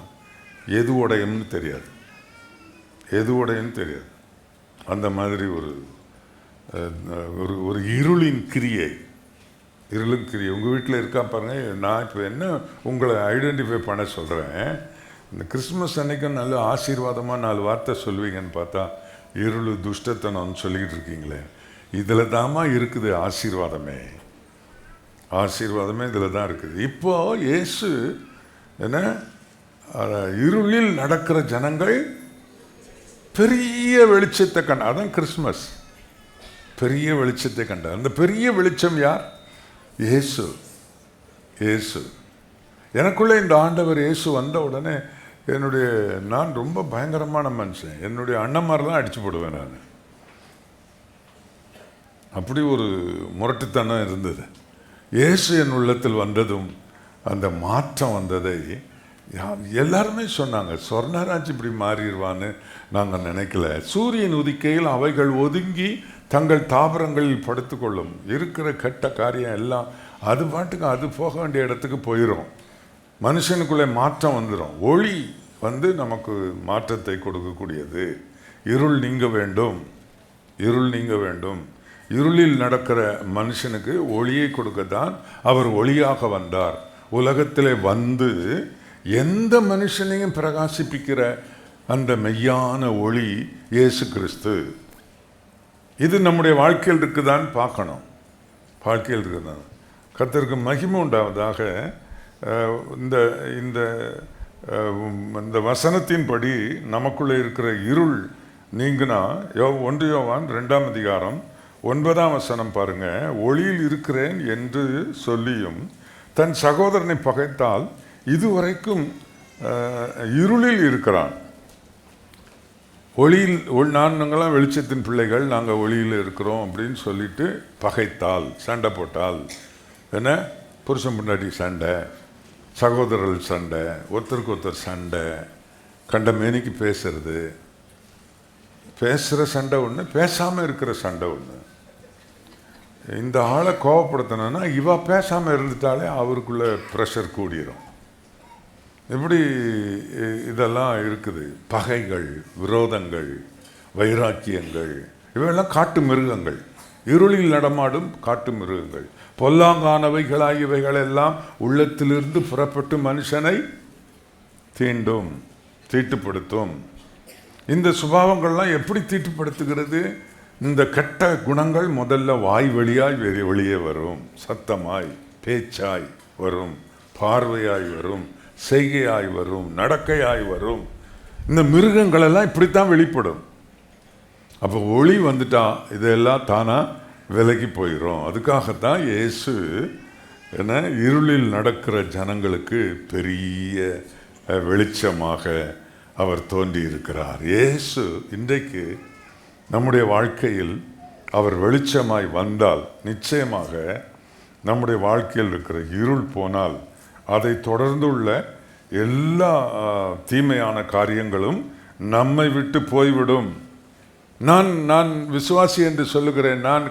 எது உடையும்னு தெரியாது, எது உடையும்னு தெரியாது. அந்த மாதிரி ஒரு ஒரு இருளின் கிரியை, இருளின் கிரியை உங்கள் வீட்டில் இருக்கா பாருங்கள். நான் இப்போ என்ன உங்களை ஐடென்டிஃபை பண்ண சொல்கிறேன், இந்த கிறிஸ்மஸ் அன்னைக்கும் நல்ல ஆசீர்வாதமாக 4 வார்த்தை சொல்லுவீங்கன்னு பார்த்தா இருள், துஷ்டத்தனம்னு சொல்லிக்கிட்டு இருக்கீங்களே, இதில் தாமா இருக்குது ஆசீர்வாதமே. ஆசீர்வாதமே இதில் தான் இருக்குது. இப்போது இயேசு என்ன, இருளில் நடக்கிற ஜனங்கள் பெரிய வெளிச்சத்தை கண்ட, அதான் கிறிஸ்மஸ். பெரிய வெளிச்சத்தை கண்ட, அந்த பெரிய வெளிச்சம் யார்? இயேசு. இயேசு எனக்குள்ளே இந்த ஆண்டவர் இயேசு வந்த உடனே நான் ரொம்ப பயங்கரமான மனுஷன். என்னுடைய அண்ணன்மாரெலாம் அடிச்சு போடுவேன் நான். அப்படி ஒரு முரட்டுத்தனம் இருந்தது. இயேசு என் உள்ளத்தில் வந்ததும் அந்த மாற்றம் வந்ததை எல்லாருமே சொன்னாங்க. சொர்ணராஜ் இப்படி மாறிடுவான்னு நாங்கள் நினைக்கல. சூரியன் உதிக்கையில் அவைகள் ஒதுங்கி தங்கள் தாவரங்களில் படுத்துக்கொள்ளும். இருக்கிற கெட்ட காரியம் எல்லாம் அது பாட்டுக்கு அது போக வேண்டிய இடத்துக்கு போயிடும். மனுஷனுக்குள்ளே மாற்றம் வந்துடும். ஒளி வந்து நமக்கு மாற்றத்தை கொடுக்கக்கூடியது. இருள் நீங்க வேண்டும், இருள் நீங்க வேண்டும். இருளில் நடக்கிற மனுஷனுக்கு ஒளியை கொடுக்கத்தான் அவர் ஒளியாக வந்தார். உலகத்திலே வந்து எந்த மனுஷனையும் பிரகாசிப்பிக்கிற அந்த மெய்யான ஒளி இயேசு கிறிஸ்து. இது நம்முடைய வாழ்க்கையில் இருக்குதான்னு பார்க்கணும். வாழ்க்கையில் இருக்குதான். கர்த்தருக்கு மகிமை உண்டாவதாக. இந்த இந்த இந்த வசனத்தின்படி நமக்குள்ளே இருக்கிற இருள் நீங்கினா 1 யோவான் 2ஆம் அதிகாரம் 9ஆம் வசனம் பாருங்க. ஒளியில் இருக்கிறேன் என்று சொல்லியும் தன் சகோதரனை பகைத்தால் இதுவரைக்கும் இருளில் இருக்கிறான். ஒளியில் நாங்களாம் வெளிச்சத்தின் பிள்ளைகள், நாங்கள் ஒளியில் இருக்கிறோம் அப்படின்னு சொல்லிட்டு பகைத்தால், சண்டை போட்டால், என்ன புருஷன் முன்னாடி சண்டை, சகோதரர்கள் சண்டை, ஒருத்தருக்கு ஒருத்தர் சண்டை, கண்ட மேனிக்கு பேசுறது, பேசுகிற சண்டை ஒன்று, பேசாமல் இருக்கிற சண்டை ஒன்று. இந்த ஆளை கோவப்படுத்தணும்னா இவ பேசாமல் இருந்துட்டாலே அவருக்குள்ள ப்ரெஷர் கூடிரும். இப்படி இதெல்லாம் இருக்குது. பகைகள், விரோதங்கள், வைராக்கியங்கள், இவையெல்லாம் காட்டு மிருகங்கள். இருளில் நடமாடும் காட்டு மிருகங்கள், பொல்லாங்கானவைகளாகியவைகள் எல்லாம் உள்ளத்திலிருந்து புறப்பட்டு மனுஷனை தீண்டும், தீட்டுப்படுத்தும். இந்த சுபாவங்கள்லாம் எப்படி தீட்டுப்படுத்துகிறது? இந்த கெட்ட குணங்கள் முதல்ல வாய் வழியாய் வெளியே வரும், சத்தமாய், பேச்சாய் வரும், பார்வையாய் வரும், செய்கையாய் வரும், நடக்கையாய் வரும். இந்த மிருகங்களெல்லாம் இப்படித்தான் வெளிப்படும். அப்போ ஒளி வந்துட்டா இதெல்லாம் தானா விலகி போயிடும். அதுக்காகத்தான் இயேசு என்ன இருளில் நடக்கிற ஜனங்களுக்கு பெரிய வெளிச்சமாக அவர் தோன்றி இருக்கிறார். இயேசு இன்றைக்கு நம்முடைய வாழ்க்கையில் அவர் வெளிச்சமாய் வந்தால் நிச்சயமாக நம்முடைய வாழ்க்கையில் இருக்கிற இருள் போனால் அதை தொடர்ந்துள்ள எல்லா தீமையான காரியங்களும் நம்மை விட்டு போய்விடும். நான் விசுவாசி என்று சொல்லுகிறேன், நான்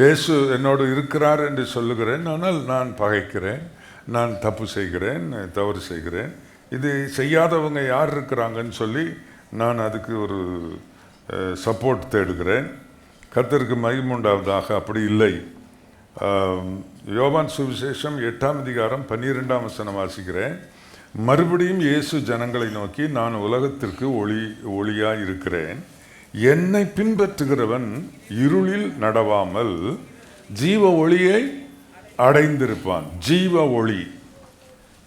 இயேசு என்னோடு இருக்கிறார் என்று சொல்லுகிறேன், ஆனால் நான் பகைக்கிறேன், நான் தப்பு செய்கிறேன், தவறு செய்கிறேன். இது செய்யாதவங்க யார் இருக்கிறாங்கன்னு சொல்லி நான் அதுக்கு ஒரு சப்போர்ட் தேடுகிறேன். கர்த்தருக்கு மகிமை உண்டாவதாக. அப்படி இல்லை. யோவான் சுவிசேஷம் 8ஆம் அதிகாரம் 12ஆம் வசனம் வாசிக்கிறேன். மறுபடியும் இயேசு ஜனங்களை நோக்கி, நான் உலகத்திற்கு ஒளியாய் இருக்கிறேன், என்னை பின்பற்றுகிறவன் இருளில் நடவாமல் ஜீவ ஒளியை அடைந்திருப்பான். ஜீவ ஒளி.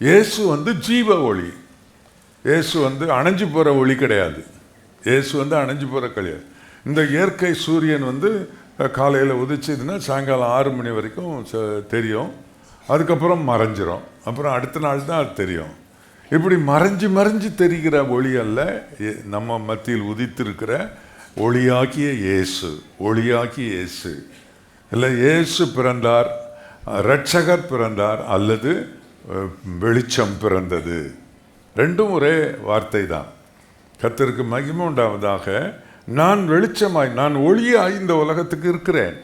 இயேசு ஜீவ ஒளி. இயேசு அணைஞ்சு போகிற ஒளி கிடையாது. இயேசு அணைஞ்சு போகிற கிடையாது. இந்த இயற்கை சூரியன் காலையில் உதிச்சதுன்னா சாயங்காலம் 6 மணி வரைக்கும் தெரியும், அதுக்கப்புறம் மறைஞ்சிரும், அப்புறம் அடுத்த நாள் தான் அது தெரியும். இப்படி மறைஞ்சு மறைஞ்சு தெரிகிற ஒளி அல்ல, நம்ம மத்தியில் உதித்திருக்கிற ஒளியாக்கிய இயேசு. ஒளியாக்கிய இயேசு இல்லை, இயேசு பிறந்தார், இரட்சகர் பிறந்தார், அல்லது வெளிச்சம் பிறந்தது. ரெண்டும் ஒரே வார்த்தை தான். கர்த்தருக்கு மகிமை உண்டாவதாக. நான் வெளிச்சமாய், நான் ஒளியாய் இந்த உலகத்துக்கு இருக்கிறேன்.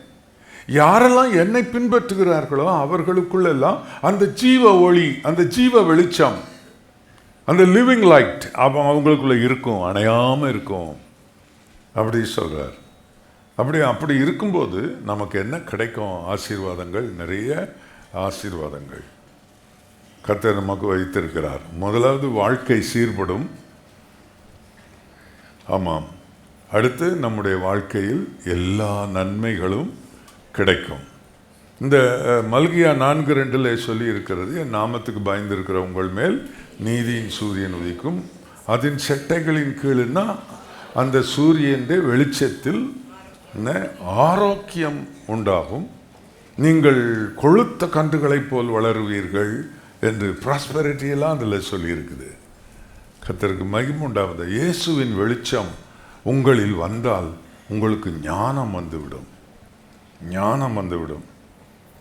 யாரெல்லாம் என்னை பின்பற்றுகிறார்களோ அவர்களுக்குள்ளெல்லாம் அந்த ஜீவ ஒளி, அந்த ஜீவ வெளிச்சம், அந்த லிவிங் லைட் அவங்களுக்குள்ள இருக்கும், அணையாமல் இருக்கும். அப்படி சொல்றார். அப்படி இருக்கும்போது நமக்கு என்ன கிடைக்கும்? ஆசீர்வாதங்கள், நிறைய ஆசீர்வாதங்கள் கர்த்தர் நமக்கு வைத்திருக்கிறார். முதலாவது வாழ்க்கை சீர்படும். ஆமாம். அடுத்து நம்முடைய வாழ்க்கையில் எல்லா நன்மைகளும் கிடைக்கும். இந்த மல்கியா 4:2 சொல்லி இருக்கிறது, என் நாமத்துக்கு பயந்திருக்கிற உங்கள் மேல் நீதியின் சூரியன் உதிக்கும், அதன் செட்டைகளின் கீழ்னா அந்த சூரியன் வெளிச்சத்தில் ஆரோக்கியம் உண்டாகும், நீங்கள் கொழுத்த கன்றுகளைப் போல் வளருவீர்கள் என்று ப்ராஸ்பரிட்டியெல்லாம் அதில் சொல்லியிருக்குது. கர்த்தருக்கு மகிமை உண்டாவது. இயேசுவின் வெளிச்சம் உங்களில் வந்தால் உங்களுக்கு ஞானம் வந்துவிடும். ஞானம் வந்துவிடும்.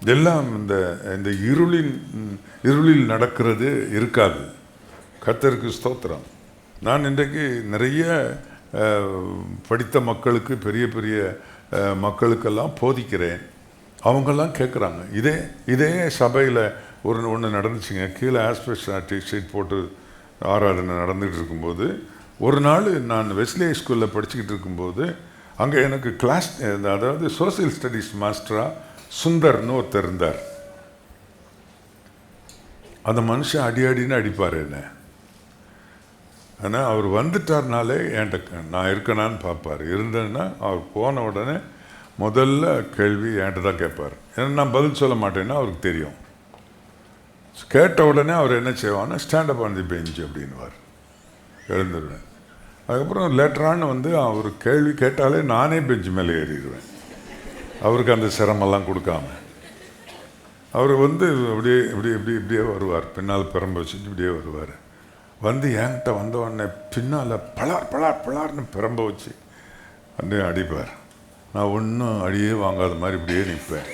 எல்லாம் இந்த இருளில் நடக்கிறது இருக்காது. கர்த்தருக்கு ஸ்தோத்திரம். நான் இன்றைக்கு நிறைய படித்த மக்களுக்கு, பெரிய பெரிய மக்களுக்கெல்லாம் போதிக்கிறேன். அவங்கெல்லாம் கேட்குறாங்க. இதே சபையில் ஒன்று நடந்துச்சுங்க. கீழே ஆஸ்பெஸ்டாஸ் ஷீட் போட்டு ஆராதனை நடந்துகிட்டு இருக்கும்போது, ஒரு நாள் நான் வெஸ்லி ஸ்கூலில் படிச்சுக்கிட்டு இருக்கும்போது அங்கே எனக்கு கிளாஸ், அதாவது சோசியல் ஸ்டடீஸ் மாஸ்டராக சுந்தர்னு ஒருத்தர் இருந்தார். அந்த மனுஷன் அடின்னு அடிப்பார் என்ன. ஆனால் அவர் வந்துட்டார்னாலே என்கிட்ட நான் இருக்கணான்னு பார்ப்பார். இருந்தேன்னா அவர் போன உடனே முதல்ல கேள்வி என்கிட்ட தான் கேட்பார். ஏன்னா நான் பதில் சொல்ல மாட்டேன்னா அவருக்கு தெரியும். கேட்ட உடனே அவர் என்ன செய்வார்னா, ஸ்டாண்டப் ஆன் தி பெஞ்ச் அப்படின்வார். எழுந்துருவேன். அதுக்கப்புறம் லேட்டரான்னு அவர் கேள்வி கேட்டாலே நானே பெஞ்சு மேலே ஏறிடுவேன், அவருக்கு அந்த சிரமெல்லாம் கொடுக்காம. அவர் அப்படியே இப்படியே வருவார், பின்னால் பிரம்ப வச்சுட்டு இப்படியே வருவார். என்கிட்ட வந்த உடனே பின்னால் பலார்னு பிரம்ப வச்சு அடிப்பார். நான் ஒன்றும் அடியே வாங்காத மாதிரி இப்படியே நிற்பேன்.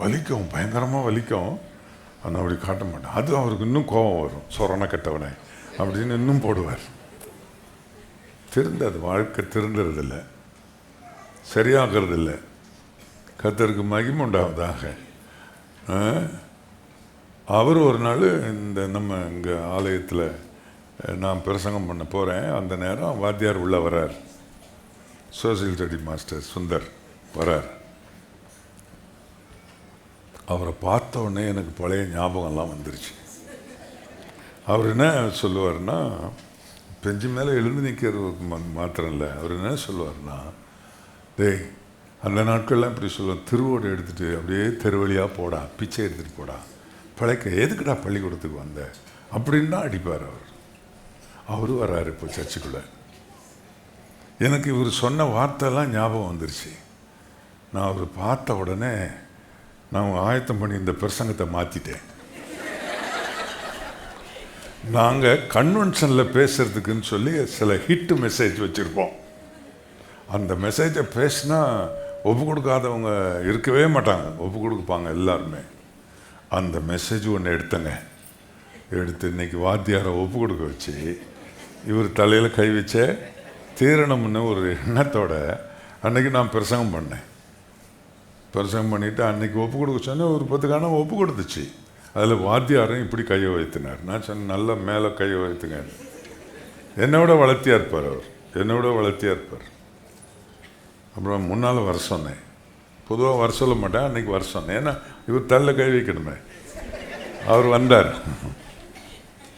வலிக்கும், பயங்கரமாக வலிக்கும். ஆனால் அப்படி காட்ட மாட்டேன். அது அவருக்கு இன்னும் கோபம் வரும். சொரணை கெட்டவனே அப்படின்னு இன்னும் போடுவார். திருந்தது, வாழ்க்கை திருந்துறதில்லை, சரியாகிறதில்லை. கர்த்தருக்கு மகிமை உண்டாவதாக. அவர் ஒரு நாள் நம்ம இங்கே ஆலயத்தில் நான் பிரசங்கம் பண்ண போகிறேன். அந்த நேரம் வாத்தியார் உள்ள வரார். சோசியல் ஸ்டடி மாஸ்டர் சுந்தர் வரார். அவரை பார்த்த உடனே எனக்கு பழைய ஞாபகம்லாம் வந்துருச்சு. அவர் என்ன சொல்லுவார்னா, பெஞ்சு மேலே எழுந்து நிற்கிறது மாத்திரம் இல்லை, அவர் என்ன சொல்லுவார்னா, டேய் அந்த நாட்கள்லாம் இப்படி சொல்லுவார், திருவோடு எடுத்துகிட்டு அப்படியே தெருவழியாக போடா, பிச்சை எடுத்துகிட்டு போடா, பிழைக்க எதுக்குடா பள்ளிக்கூடத்துக்கு வந்த அப்படின்னு தான் அடிப்பார். அவரும் வர்றாரு இப்போ சர்ச்சுக்குள்ளே. எனக்கு இவர் சொன்ன வார்த்தைலாம் ஞாபகம் வந்துருச்சு. நான் அவர் பார்த்த உடனே நான் ஆயத்தம் பண்ணி இந்த பிரசங்கத்தை மாற்றிட்டேன். நாங்கள் கன்வென்ஷனில் பேசுறதுக்குன்னு சொல்லி சில ஹிட்டு மெசேஜ் வச்சுருப்போம். அந்த மெசேஜை பேசினா ஒப்பு கொடுக்காதவங்க இருக்கவே மாட்டாங்க, ஒப்பு கொடுப்பாங்க எல்லாருமே. அந்த மெசேஜ் ஒன்று எடுத்தங்க, எடுத்து இன்னைக்கு வாத்தியாரை ஒப்பு கொடுக்க வச்சு இவர் தலையில் கை வச்ச தீரணும்னு ஒரு எண்ணத்தோட அன்றைக்கி நான் பிரசங்கம் பண்ணேன். பிரசங்கம் பண்ணிவிட்டு அன்றைக்கி ஒப்பு கொடுக்க சொன்னேன். ஒரு 10 காணம் ஒப்பு கொடுத்துச்சு. அதில் வாத்தியாரும் இப்படி கையை வைத்தினார். நான் சொன்னேன், நல்லா மேலே கையை வைத்துங்க. என்னோட வளர்த்தியாக இருப்பார் அவர், என்னோட வளர்த்தியாக இருப்பார். அப்புறம் முன்னால் வர சொன்னேன். பொதுவாக வர சொல்ல மாட்டேன், அன்றைக்கி வர சொன்னேன். ஏன்னா இவர் தலையில் கை வைக்கணுமே. அவர் வந்தார்.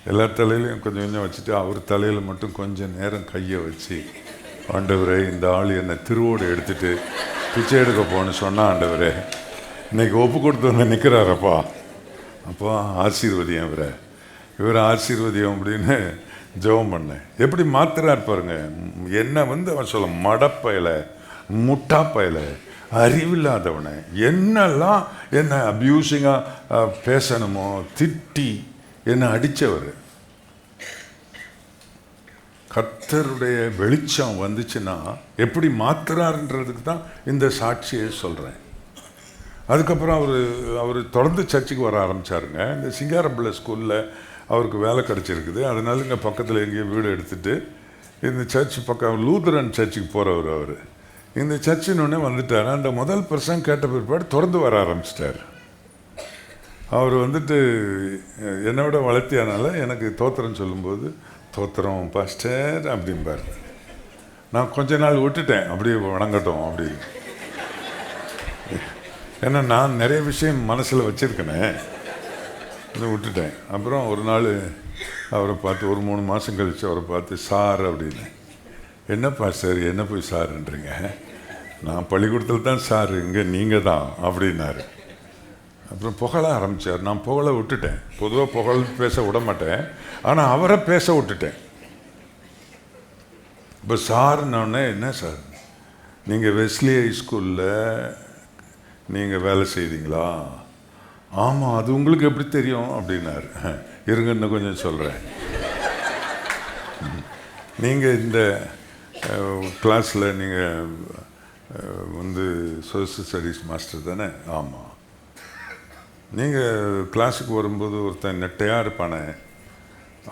எல்லா தலையிலையும் கொஞ்சம் கொஞ்சம் வச்சுட்டு அவர் தலையில் மட்டும் கொஞ்சம் நேரம் கையை வச்சு, ஆண்டவரே இந்த ஆள் என்னை திருவோடு எடுத்துகிட்டு பிச்சை எடுக்க போன்னு சொன்னால், ஆண்டவரே இன்றைக்கி ஒப்பு கொடுத்து வந்து நிற்கிறாரப்பா, அப்போ ஆசீர்வதியம் இவர் ஆசீர்வதியம் அப்படின்னு ஜெபம் பண்ணேன். எப்படி மாத்திரார் பாருங்க. என்னை அவன் சொல்ல மடப்பயலை, முட்டாப்பயலை, அறிவில்லாதவனை, என்னெல்லாம் என்னை அப்யூசிங்காக பேசணுமோ திட்டி என்னை அடித்தவர். கர்த்தருடைய வெளிச்சம் வந்துச்சுன்னா எப்படி மாத்துறாருன்றதுக்கு தான் இந்த சாட்சியை சொல்கிறேன். அதுக்கப்புறம் அவர் தொடர்ந்து சர்ச்சுக்கு வர ஆரம்பித்தாருங்க. இந்த சிங்காரம்பிள்ளை ஸ்கூலில் அவருக்கு வேலை கிடச்சிருக்குது. அதனால இங்கே பக்கத்தில் எங்கேயோ வீடு எடுத்துகிட்டு இந்த சர்ச் பக்கம் லூதரன் சர்ச்சுக்கு போகிறவர் அவர். இந்த சர்ச்சின்னு வந்துட்டார். அந்த முதல் பிரசங்கம் கேட்ட பிற்பாடு தொடர்ந்து வர ஆரம்பிச்சிட்டார். அவர் என்னோட வளர்த்தியானால எனக்கு தோத்திரம் சொல்லும்போது, தோத்திரம் பாஸ்டர் அப்படிம்பார். நான் கொஞ்ச நாள் விட்டுட்டேன், அப்படியே வணங்கட்டும் அப்படின்னு. ஏன்னா நான் நிறைய விஷயம் மனசில் வச்சுருக்கேனே, அதை விட்டுட்டேன். அப்புறம் ஒரு நாள் அவரை பார்த்து, ஒரு 3 மாதம் கழித்து அவரை பார்த்து, சார் அப்படின்னு. என்னப்பா சார், என்ன போய் சாருன்றீங்க? நான் பள்ளிக்கூடத்தில் தான் சார், இங்கே நீங்கள் தான் அப்படின்னாரு. அப்புறம் புகழ ஆரம்பித்தார். நான் புகழ விட்டுட்டேன். பொதுவாக புகழ் பேச விட மாட்டேன், ஆனால் அவரை பேச விட்டுட்டேன். இப்போ சார்னோடனே, என்ன சார் நீங்கள் வெஸ்லி ஹை ஸ்கூலில் நீங்கள் வேலை செய்தீங்களா? ஆமாம், அது உங்களுக்கு எப்படி தெரியும் அப்படின்னாரு. இருங்க இன்னும் கொஞ்சம் சொல்கிறேன். நீங்கள் இந்த கிளாஸில் நீங்கள் சோஷியல் ஸ்டடீஸ் மாஸ்டர் தானே? ஆமாம். நீங்கள் கிளாஸுக்கு வரும்போது ஒருத்தன் நெட்டையாக இருப்பானே,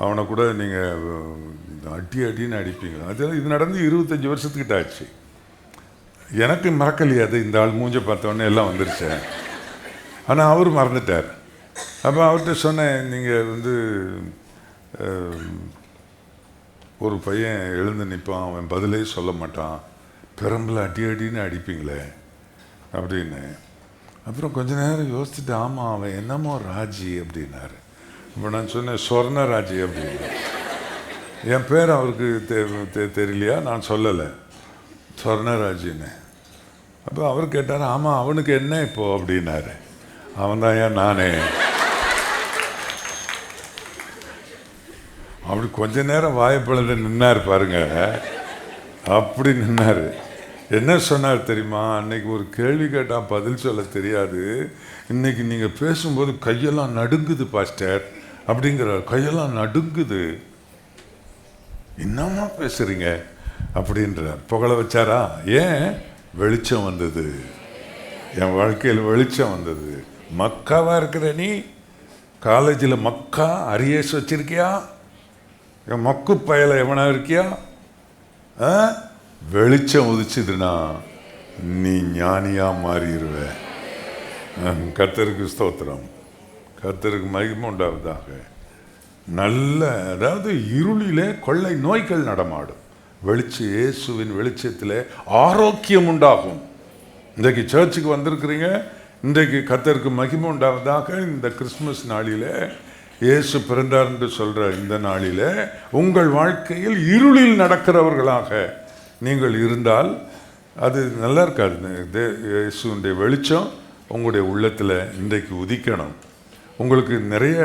அவனை கூட நீங்கள் அடின்னு அடிப்பீங்களா? இது நடந்து 25 வருஷத்துக்கிட்ட ஆச்சு. எனக்கு மறக்கலையே அது. இந்த ஆள் மூஞ்ச பார்த்தோன்னே எல்லாம் வந்துருச்சேன். ஆனால் அவர் மறந்துட்டார். அப்போ அவர்கிட்ட சொன்னேன், நீங்கள் ஒரு பையன் எழுந்து நிற்பான், அவன் பதிலே சொல்ல மாட்டான், பெரம்பில் அடின்னு அடிப்பீங்களே அப்படின்னு. அப்புறம் கொஞ்ச நேரம் யோசிச்சுட்டு, ஆமாம் அவன் என்னமோ ராஜி அப்படின்னாரு. இப்போ நான் சொன்னேன், சொர்ண ராஜி அப்படின்னு. என் பேர் அவருக்கு தெரியலையா? நான் சொல்லலை, சொர்ணராஜின்னு. அப்போ அவர் கேட்டார், ஆமாம் அவனுக்கு என்ன இப்போ அப்படின்னாரு. அவன் தான் ஏன் நானே. அப்படி கொஞ்ச நேரம் வாய்ப்பழுது நின்னார் பாருங்க. அப்படி நின்னார். என்ன சொன்னார் தெரியுமா? அன்னைக்கு ஒரு கேள்வி கேட்டால் பதில் சொல்ல தெரியாது, இன்னைக்கு நீங்கள் பேசும்போது கையெல்லாம் நடுங்குது பாஸ்டர் அப்படிங்கிறார். கையெல்லாம் நடுங்குது, என்னமா பேசுறீங்க அப்படின்றார். புகழ வச்சாரா? ஏன்? வெளிச்சம் வந்தது, என் வாழ்க்கையில் வெளிச்சம் வந்தது. மக்காவா இருக்கிற நீ காலேஜில் மக்கா அரியேஸ் வச்சிருக்கியா? என் மக்கு பயல எவனா இருக்கியா? வெளிச்சம் உதிச்சுதுன்னா நீ ஞானியா மாறிடுவ. கர்த்தருக்கு ஸ்தோத்திரம், கர்த்தருக்கு மகிமை உண்டாவதாக. நல்ல, அதாவது இருளிலே கொள்ளை நோய்கள் நடமாடும், இயேசுவின் வெளிச்சத்தில் ஆரோக்கியம் உண்டாகும். இன்றைக்கு சர்ச்சுக்கு வந்திருக்கிறீங்க, இன்றைக்கு கர்த்தருக்கு மகிமை உண்டாவதாக. இந்த கிறிஸ்துமஸ் நாளில் இயேசு பிறந்தார் என்று சொல்கிற இந்த நாளில் உங்கள் வாழ்க்கையில் இருளில் நடக்கிறவர்களாக நீங்கள் இருந்தால் அது நல்லா இருக்காது. இயேசுடைய வெளிச்சம் உங்களுடைய உள்ளத்தில் இன்றைக்கு உதிக்கணும். உங்களுக்கு நிறைய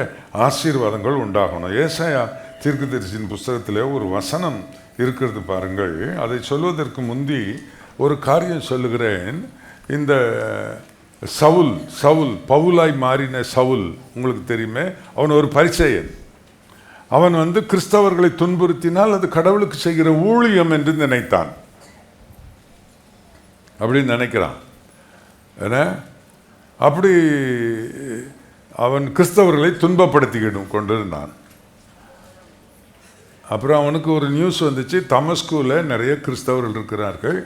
ஆசீர்வாதங்கள் உண்டாகணும். ஏசாயா தீர்க்கதரிசியின் புஸ்தகத்தில் ஒரு வசனம் இருக்கிறது பாருங்கள். அதை சொல்வதற்கு முந்தி ஒரு காரியம் சொல்லுகிறேன். இந்த சவுல் பவுலாய் மாறின சவுல் உங்களுக்கு தெரியுமே, அவன் ஒரு பரிசேயன். அவன் கிறிஸ்தவர்களை துன்புறுத்தினால் அது கடவுளுக்கு செய்கிற ஊழியம் என்று நினைத்தான். அப்படின்னு நினைக்கிறான். ஏன்னா அப்படி அவன் கிறிஸ்தவர்களை துன்பப்படுத்திக்கிடும் கொண்டிருந்தான். அப்புறம் அவனுக்கு ஒரு நியூஸ் வந்துச்சு, தமஸ்குவில் நிறைய கிறிஸ்தவர்கள் இருக்கிறார்கள்,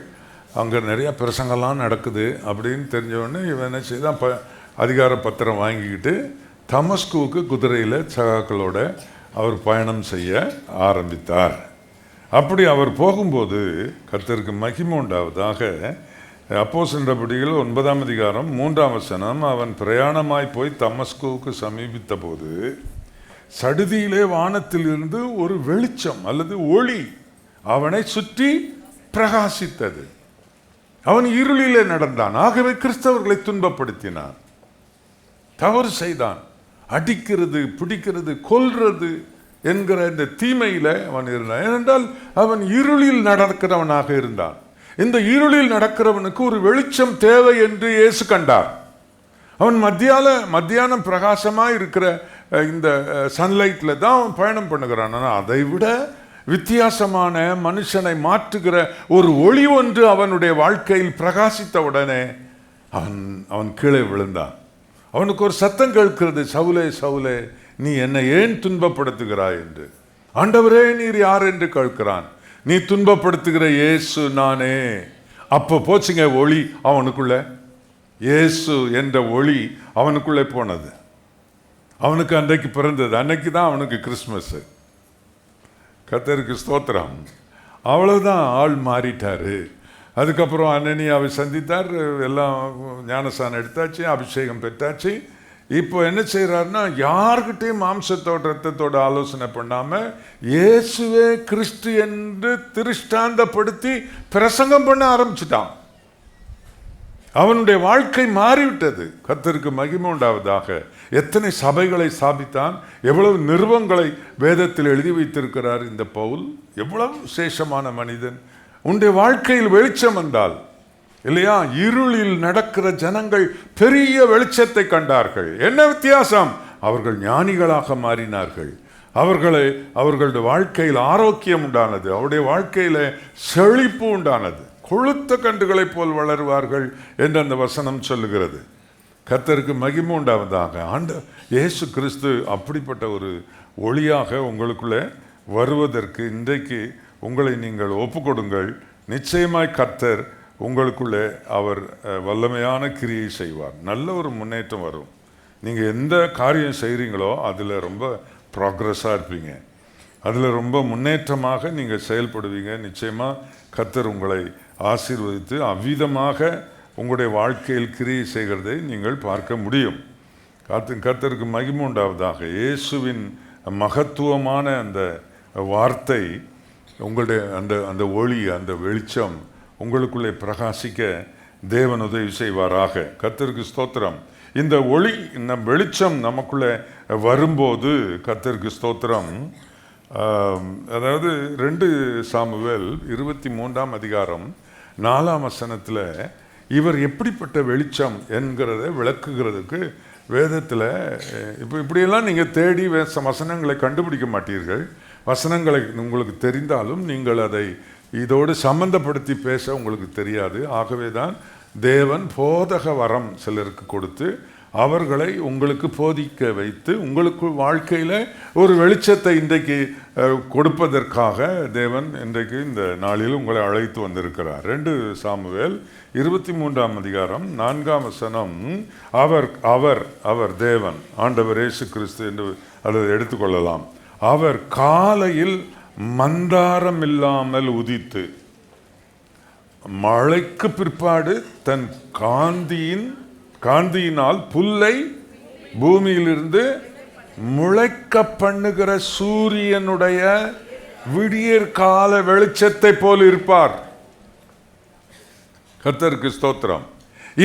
அங்கே நிறைய பிரசங்கெல்லாம் நடக்குது அப்படின்னு தெரிஞ்சவொடனே இவன் என்ன செய்தான், அதிகார பத்திரம் வாங்கிக்கிட்டு தமஸ்குவுக்கு குதிரையில் சகாக்களோட அவர் பயணம் செய்ய ஆரம்பித்தார். அப்படி அவர் போகும்போது கர்த்தருக்கு மகிமை உண்டாவதாக. அப்போஸ்தலர் நடபடிகள் 9ஆம் அதிகாரம் 3ஆம் வசனம், அவன் பிரயாணமாய் போய் தமஸ்குவுக்கு சமீபித்த போது சடுதியிலே வானத்தில் இருந்து ஒரு வெளிச்சம் அல்லது ஒளி அவனை சுற்றி பிரகாசித்தது. அவன் இருளிலே நடந்தான், ஆகவே கிறிஸ்தவர்களை துன்பப்படுத்தினான், தவறு செய்தான். அடிக்கிறது, பிடிக்கிறது, கொல்றது என்கிற இந்த தீமையில அவன் இருந்தான். ஏனென்றால் அவன் இருளில் நடக்கிறவனாக இருந்தான். இந்த இருளில் நடக்கிறவனுக்கு ஒரு வெளிச்சம் தேவை என்று இயேசு கண்டார். அவன் மத்தியானம் பிரகாசமாக இருக்கிற இந்த சன்லைட்ல தான் அவன் பயணம் பண்ணுகிறான். ஆனால் அதை விட வித்தியாசமான மனுஷனை மாற்றுகிற ஒரு ஒளி ஒன்று அவனுடைய வாழ்க்கையில் பிரகாசித்த உடனே அவன் கீழே விழுந்தான். அவனுக்கு ஒரு சத்தம் கேட்கிறது, சவுலே சவுலே நீ என்னை ஏன் துன்பப்படுத்துகிறாய் என்று. ஆண்டவரே நீர் யார் என்று கேட்கிறான். நீ துன்பப்படுத்துகிற இயேசு நானே. அப்போ போச்சுங்க ஒளி அவனுக்குள்ள. இயேசு என்ற ஒளி அவனுக்குள்ளே போனது. அவனுக்கு அன்றைக்கு பிறந்தது. அன்னைக்கு தான் அவனுக்கு கிறிஸ்மஸ். கர்த்தருக்கு ஸ்தோத்திரம். அவ்வளவுதான், ஆள் மாறிட்டாரு. அதுக்கப்புறம் அனனியாவை சந்தித்தார், எல்லாம் ஞானஸ்நானம் எடுத்தாச்சு, அபிஷேகம் பெற்றாச்சு. இப்போ என்ன செய்யறாருன்னா, யார்கிட்டையும் மாம்சத்தோட ரத்தத்தோட ஆலோசனை பண்ணாம இயேசுவே கிறிஸ்து என்று திருஷ்டாந்தப்படுத்தி பிரசங்கம் பண்ண ஆரம்பிச்சுட்டான். அவனுடைய வாழ்க்கை மாறிவிட்டது. கர்த்தருக்கு மகிமை உண்டாவதாக. எத்தனை சபைகளை ஸ்தாபித்தான், எவ்வளவு நிறுவங்களை வேதத்தில் எழுதி வைத்திருக்கிறார் இந்த பவுல். எவ்வளவு விசேஷமான மனிதன். உன்னுடைய வாழ்க்கையில் வெளிச்சம் வந்தால் இல்லையா, இருளில் நடக்கிற ஜனங்கள் பெரிய வெளிச்சத்தை கண்டார்கள். என்ன வித்தியாசம்? அவர்கள் ஞானிகளாக மாறினார்கள். அவர்களுடைய வாழ்க்கையில் ஆரோக்கியம் உண்டானது, அவருடைய வாழ்க்கையில செழிப்பு உண்டானது. கொழுத்த கன்றுகளைப் போல் வளருவார்கள் என்று அந்த வசனம் சொல்லுகிறது. கர்த்தருக்கு மகிமை உண்டாவதாக. இயேசு கிறிஸ்து அப்படிப்பட்ட ஒரு ஒளியாக உங்களுக்குள்ளே வருவதற்கு இன்றைக்கு உங்களை நீங்கள் ஒப்புக்கொடுங்கள். நிச்சயமாய் கர்த்தர் உங்களுக்குள்ளே அவர் வல்லமையான கிரியை செய்வார். நல்ல ஒரு முன்னேற்றம் வரும். நீங்கள் எந்த காரியம் செய்கிறீங்களோ அதில் ரொம்ப ப்ராக்ரஸாக இருப்பீங்க, அதில் ரொம்ப முன்னேற்றமாக நீங்கள் செயல்படுவீங்க. நிச்சயமாக கர்த்தர் உங்களை ஆசீர்வதித்து அவ்விதமாக உங்களுடைய வாழ்க்கையில் கிரியை செய்கிறதை நீங்கள் பார்க்க முடியும். கர்த்தருக்கு மகிமை உண்டாவதாக. இயேசுவின் மகத்துவமான அந்த வார்த்தை, உங்களுடைய அந்த ஒளி, அந்த வெளிச்சம் உங்களுக்குள்ளே பிரகாசிக்க தேவன் உதவி செய்வாராக. கர்த்தருக்கு ஸ்தோத்திரம். இந்த ஒளி, இந்த வெளிச்சம் நமக்குள்ளே வரும்போது கர்த்தருக்கு ஸ்தோத்திரம். அதாவது 2 சாமுவேல் 23ஆம் அதிகாரம் 4ஆம் வசனத்தில் இவர் எப்படிப்பட்ட வெளிச்சம் என்கிறத விளக்குகிறதுக்கு வேதத்தில் இப்படியெல்லாம் நீங்கள் தேடி வசனங்களை கண்டுபிடிக்க மாட்டீர்கள். வசனங்களை உங்களுக்கு தெரிந்தாலும் நீங்கள் அதை இதோடு சம்பந்தப்படுத்தி பேச உங்களுக்கு தெரியாது. ஆகவே தான் தேவன் போதக வரம் சிலருக்கு கொடுத்து அவர்களை உங்களுக்கு போதிக்க வைத்து உங்களுக்கு வாழ்க்கையில் ஒரு வெளிச்சத்தை இன்றைக்கு கொடுப்பதற்காக தேவன் இன்றைக்கு இந்த நாளில் உங்களை அழைத்து வந்திருக்கிறார். 2 சாமுவேல் 23ஆம் அதிகாரம் 4ஆம் வசனம், அவர் தேவன், ஆண்டவர் இயேசு கிறிஸ்து என்று அதை எடுத்துக்கொள்ளலாம். அவர் காலையில் மந்தாரம் இல்லாமல் உதித்து மழைக்கு பிற்பாடு தன் காந்தியினால் புல்லை பூமியிலிருந்து முளைக்க பண்ணுகிற சூரியனுடைய விடியற் கால வெளிச்சத்தை போல் இருப்பார். கர்த்தருக்கு ஸ்தோத்திரம்.